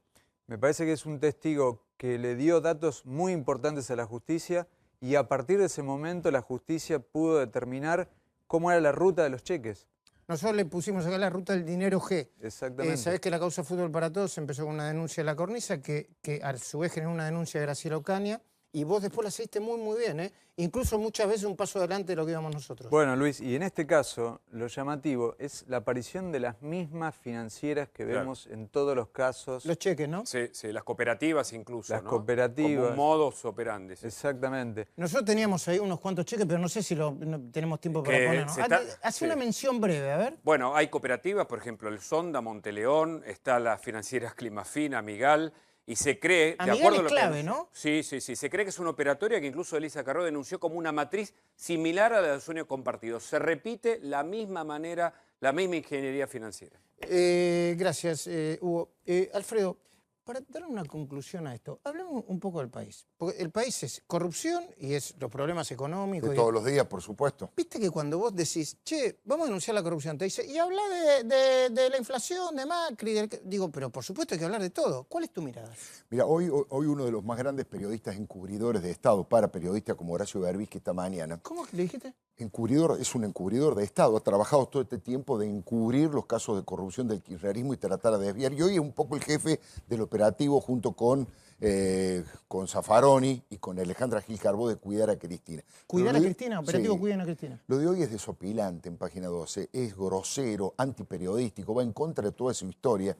Me parece que es un testigo que le dio datos muy importantes a la justicia y a partir de ese momento la justicia pudo determinar cómo era la ruta de los cheques. Nosotros le pusimos acá la ruta del dinero G. Exactamente. Sabés que la causa Fútbol para Todos empezó con una denuncia de La Cornisa, que a su vez generó una denuncia de Graciela Ocaña, y vos después la seguiste muy, muy bien, ¿eh? Incluso muchas veces un paso adelante de lo que íbamos nosotros. Bueno, Luis, y en este caso, lo llamativo es la aparición de las mismas financieras que vemos en todos los casos. Los cheques, ¿no? Sí, sí, las cooperativas incluso, Las ¿no? cooperativas. Como un modus operandi. Sí. Exactamente. Nosotros teníamos ahí unos cuantos cheques, pero no sé si no tenemos tiempo para ponernos. Hace una mención breve, a ver. Bueno, hay cooperativas, por ejemplo, el Sonda, Monteleón, está las financieras Climafina, Amigal, y se cree... Amigal es clave, ¿no? Sí, sí, sí. Se cree que es una operatoria que incluso Elisa Carró denunció como una matriz similar a la del sueño compartido. Se repite la misma manera, la misma ingeniería financiera. Gracias, Hugo. Alfredo, para dar una conclusión a esto, hablemos un poco del país. Porque el país es corrupción y es los problemas económicos. De todos los días, por supuesto. Viste que cuando vos decís, che, vamos a denunciar la corrupción, te dice, y habla de la inflación, de Macri, digo, pero por supuesto hay que hablar de todo. ¿Cuál es tu mirada? Mira, hoy uno de los más grandes periodistas encubridores de Estado, periodista como Horacio Berbisky esta mañana. ¿Cómo le dijiste? Encubridor, es un encubridor de Estado, ha trabajado todo este tiempo de encubrir los casos de corrupción del kirchnerismo y tratar de desviar. Y hoy es un poco el jefe del operativo junto con Zaffaroni y con Alejandra Gil Carbó de Cuidar a Cristina. ¿Cuidar a Cristina? Operativo Sí. Cuiden a Cristina. Lo de hoy es desopilante en Página 12, es grosero, antiperiodístico, va en contra de toda su historia.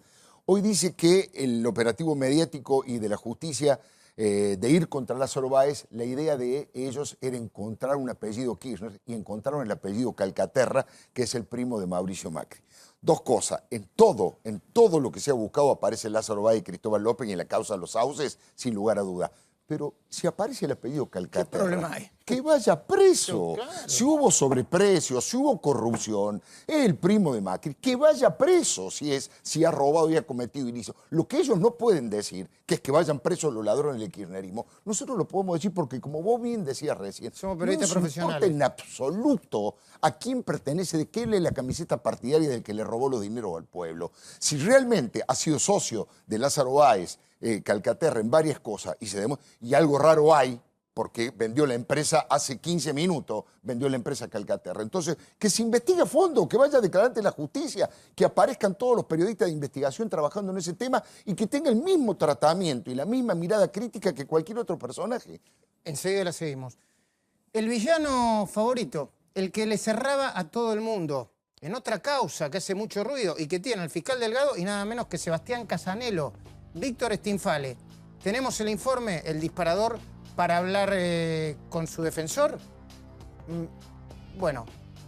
Hoy dice que el operativo mediático y de la justicia de ir contra Lázaro Báez, la idea de ellos era encontrar un apellido Kirchner y encontraron el apellido Calcaterra, que es el primo de Mauricio Macri. Dos cosas, en todo lo que se ha buscado aparece Lázaro Báez y Cristóbal López y en la causa de los sauces, sin lugar a duda. Pero si aparece el apellido Calcaterra, ¿qué problema hay? Que vaya preso. Claro. Si hubo sobreprecios, si hubo corrupción, es el primo de Macri, que vaya preso si ha robado y ha cometido ilícito. Lo que ellos no pueden decir, que es que vayan presos los ladrones del kirchnerismo, nosotros lo podemos decir porque, como vos bien decías recién, somos periodistas no profesionales. en absoluto a quién pertenece, de qué es la camiseta partidaria del que le robó los dineros al pueblo. Si realmente ha sido socio de Lázaro Báez, Calcaterra en varias cosas y algo raro hay, porque vendió la empresa hace 15 minutos, vendió la empresa Calcaterra. Entonces, que se investigue a fondo, que vaya a declarar ante la justicia, que aparezcan todos los periodistas de investigación trabajando en ese tema y que tenga el mismo tratamiento y la misma mirada crítica que cualquier otro personaje. Enseguida la seguimos. El villano favorito, el que le cerraba a todo el mundo, en otra causa que hace mucho ruido y que tiene al fiscal Delgado y nada menos que Sebastián Casanelo, Víctor Stinfale. Tenemos el informe, el disparador, para hablar con su defensor. Bueno,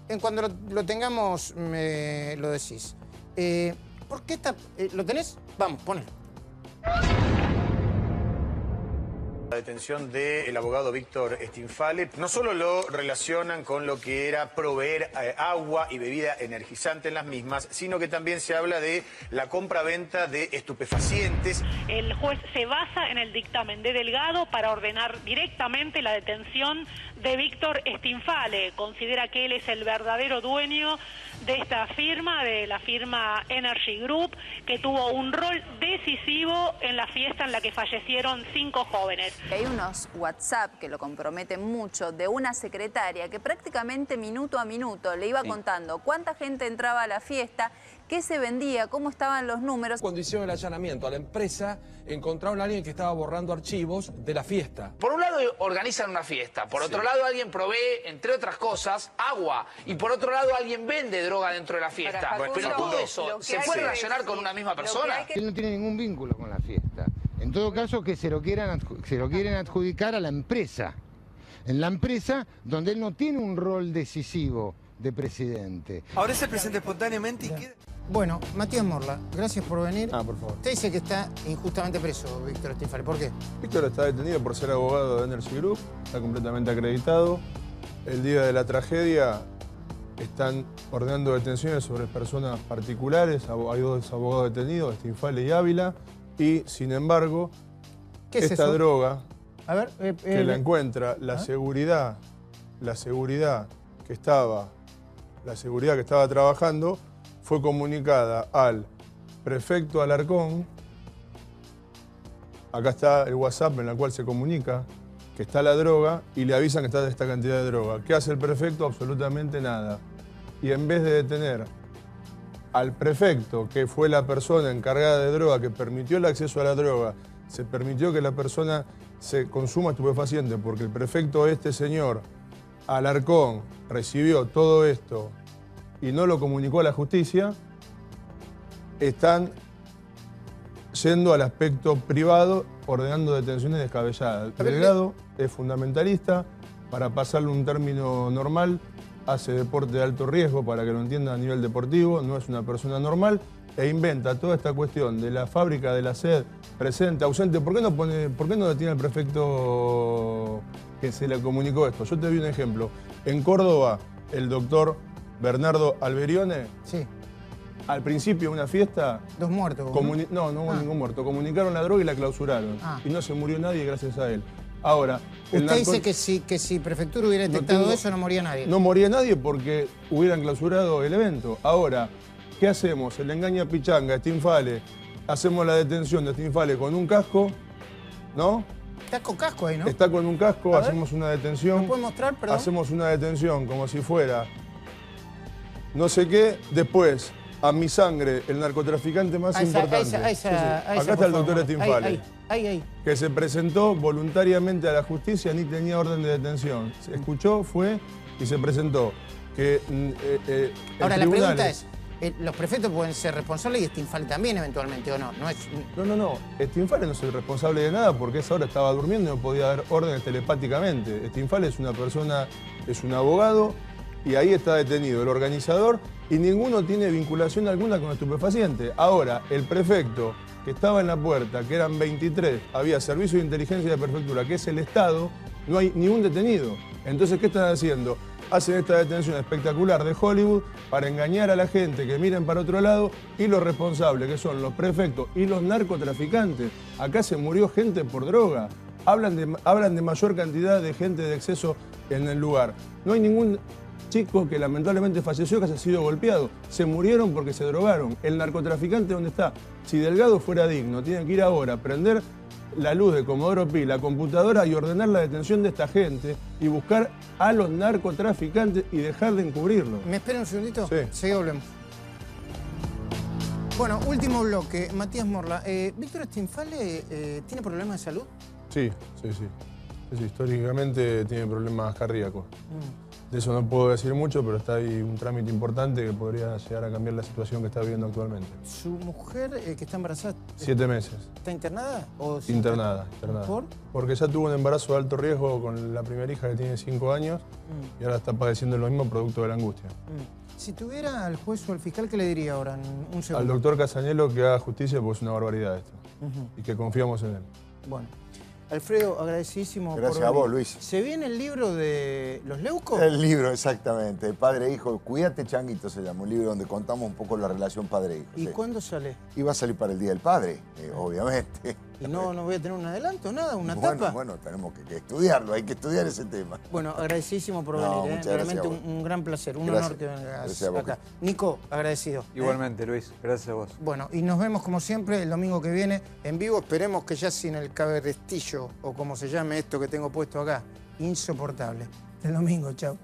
en cuando lo tengamos me lo decís. ¿Por qué está? ¿Lo tenés? Vamos, ponelo. La detención del abogado Víctor Stinfalle no solo lo relacionan con lo que era proveer agua y bebida energizante en las mismas, sino que también se habla de la compra-venta de estupefacientes. El juez se basa en el dictamen de Delgado para ordenar directamente la detención de Víctor Stinfalle. Considera que él es el verdadero dueño de esta firma, de la firma Energy Group, que tuvo un rol decisivo en la fiesta en la que fallecieron 5 jóvenes. Hay unos WhatsApp que lo comprometen mucho de una secretaria que prácticamente minuto a minuto le iba contando cuánta gente entraba a la fiesta, qué se vendía, cómo estaban los números. Cuando hicieron el allanamiento a la empresa, encontraron a alguien que estaba borrando archivos de la fiesta. Por un lado organizan una fiesta, por otro lado alguien provee, entre otras cosas, agua, y por otro lado alguien vende droga dentro de la fiesta. Pero todo eso, ¿se puede relacionar con una misma persona? Él no tiene ningún vínculo con la fiesta. En todo caso, que se lo quieren adjudicar a la empresa. En la empresa donde él no tiene un rol decisivo de presidente. Ahora se presenta espontáneamente y queda... Bueno, Matías Morla, gracias por venir. Por favor. Usted dice que está injustamente preso, Víctor Stinfalle. ¿Por qué? Víctor está detenido por ser abogado de Energy Group, está completamente acreditado. El día de la tragedia están ordenando detenciones sobre personas particulares. Hay 2 abogados detenidos, Stinfalle y Ávila. Y, sin embargo, ¿qué es esta eso? droga A ver, que la encuentra, la seguridad que estaba trabajando, fue comunicada al prefecto Alarcón. Acá está el WhatsApp en el cual se comunica que está la droga y le avisan que está esta cantidad de droga. ¿Qué hace el prefecto? Absolutamente nada. Y en vez de detener al prefecto, que fue la persona encargada de droga, que permitió el acceso a la droga, se permitió que la persona se consuma estupefaciente, porque el prefecto, este señor Alarcón, recibió todo esto y no lo comunicó a la justicia, están yendo al aspecto privado, ordenando detenciones descabelladas. Delgado es fundamentalista, para pasarle un término normal, hace deporte de alto riesgo, para que lo entienda a nivel deportivo, no es una persona normal, e inventa toda esta cuestión de la fábrica de la sed, presente, ausente. ¿Por qué no detiene al prefecto que se le comunicó esto? Yo te doy un ejemplo. En Córdoba, el doctor Bernardo Alberione, sí, al principio de una fiesta... 2 muertos. No hubo ningún muerto. Comunicaron la droga y la clausuraron. Y no se murió nadie gracias a él. Ahora... Usted dice que si Prefectura hubiera detectado eso, no moría nadie. No moría nadie porque hubieran clausurado el evento. Ahora, ¿qué hacemos? Se le engaña a Pichanga, a Stinfalle. Hacemos la detención de Stinfalle con un casco, ¿no? Está con casco ahí, ¿no? Está con un casco, hacemos una detención. ¿Me puede mostrar, perdón? Hacemos una detención como si fuera no sé qué. Después, a mi sangre, el narcotraficante más importante. Acá está el doctor Stinfalle. Ahí. Que se presentó voluntariamente a la justicia, ni tenía orden de detención. Se escuchó, fue y se presentó. Ahora, la pregunta es, los prefectos pueden ser responsables y Stinfalle también eventualmente, ¿o no? No. Stinfalle no es el responsable de nada porque a esa hora estaba durmiendo y no podía dar órdenes telepáticamente. Stinfalle es una persona, es un abogado y ahí está detenido el organizador y ninguno tiene vinculación alguna con el estupefaciente. Ahora, el prefecto que estaba en la puerta, que eran 23, había servicio de inteligencia de prefectura, que es el Estado, no hay ni un detenido. Entonces, ¿qué están haciendo? Hacen esta detención espectacular de Hollywood para engañar a la gente, que miren para otro lado, y los responsables, que son los prefectos y los narcotraficantes. Acá se murió gente por droga. Hablan de mayor cantidad de gente de exceso en el lugar. No hay ningún chico que lamentablemente falleció que haya sido golpeado. Se murieron porque se drogaron. El narcotraficante, ¿dónde está? Si Delgado fuera digno, tiene que ir ahora a prender la luz de Comodoro Pi, la computadora, y ordenar la detención de esta gente y buscar a los narcotraficantes y dejar de encubrirlo. ¿Me espera un segundito? Sí. Seguimos hablando. Bueno, último bloque. Matías Morla. ¿Víctor Stinfalle tiene problemas de salud? Sí. Históricamente tiene problemas cardíacos. De eso no puedo decir mucho, pero está ahí un trámite importante que podría llegar a cambiar la situación que está viviendo actualmente. ¿Su mujer que está embarazada? 7 meses. ¿Está internada? ¿O sí Internada. ¿Por? Porque ya tuvo un embarazo de alto riesgo con la primera hija que tiene 5 años y ahora está padeciendo lo mismo producto de la angustia. Si tuviera al juez o al fiscal, ¿qué le diría ahora en un segundo? Al doctor Casañelo que haga justicia porque es una barbaridad esto. Y que confiamos en él. Bueno. Alfredo, agradecidísimo. Gracias a vos, Luis. ¿Se viene el libro de los Leucos? El libro, exactamente. El padre e hijo. Cuídate, Changuito se llama. Un libro donde contamos un poco la relación padre-hijo. ¿Y cuándo sale? Y va a salir para el Día del Padre, obviamente. ¿Y no voy a tener un adelanto, nada? ¿Una tapa? Bueno, tenemos que estudiarlo. Hay que estudiar ese tema. Bueno, agradecidísimo por venir. Realmente un gran placer, un honor que vengas acá. Nico, agradecido. Igualmente, Luis. Gracias a vos. Bueno, y nos vemos como siempre el domingo que viene en vivo. Esperemos que ya sin el cabrestillo, o como se llame esto que tengo puesto acá, insoportable. El domingo, chao.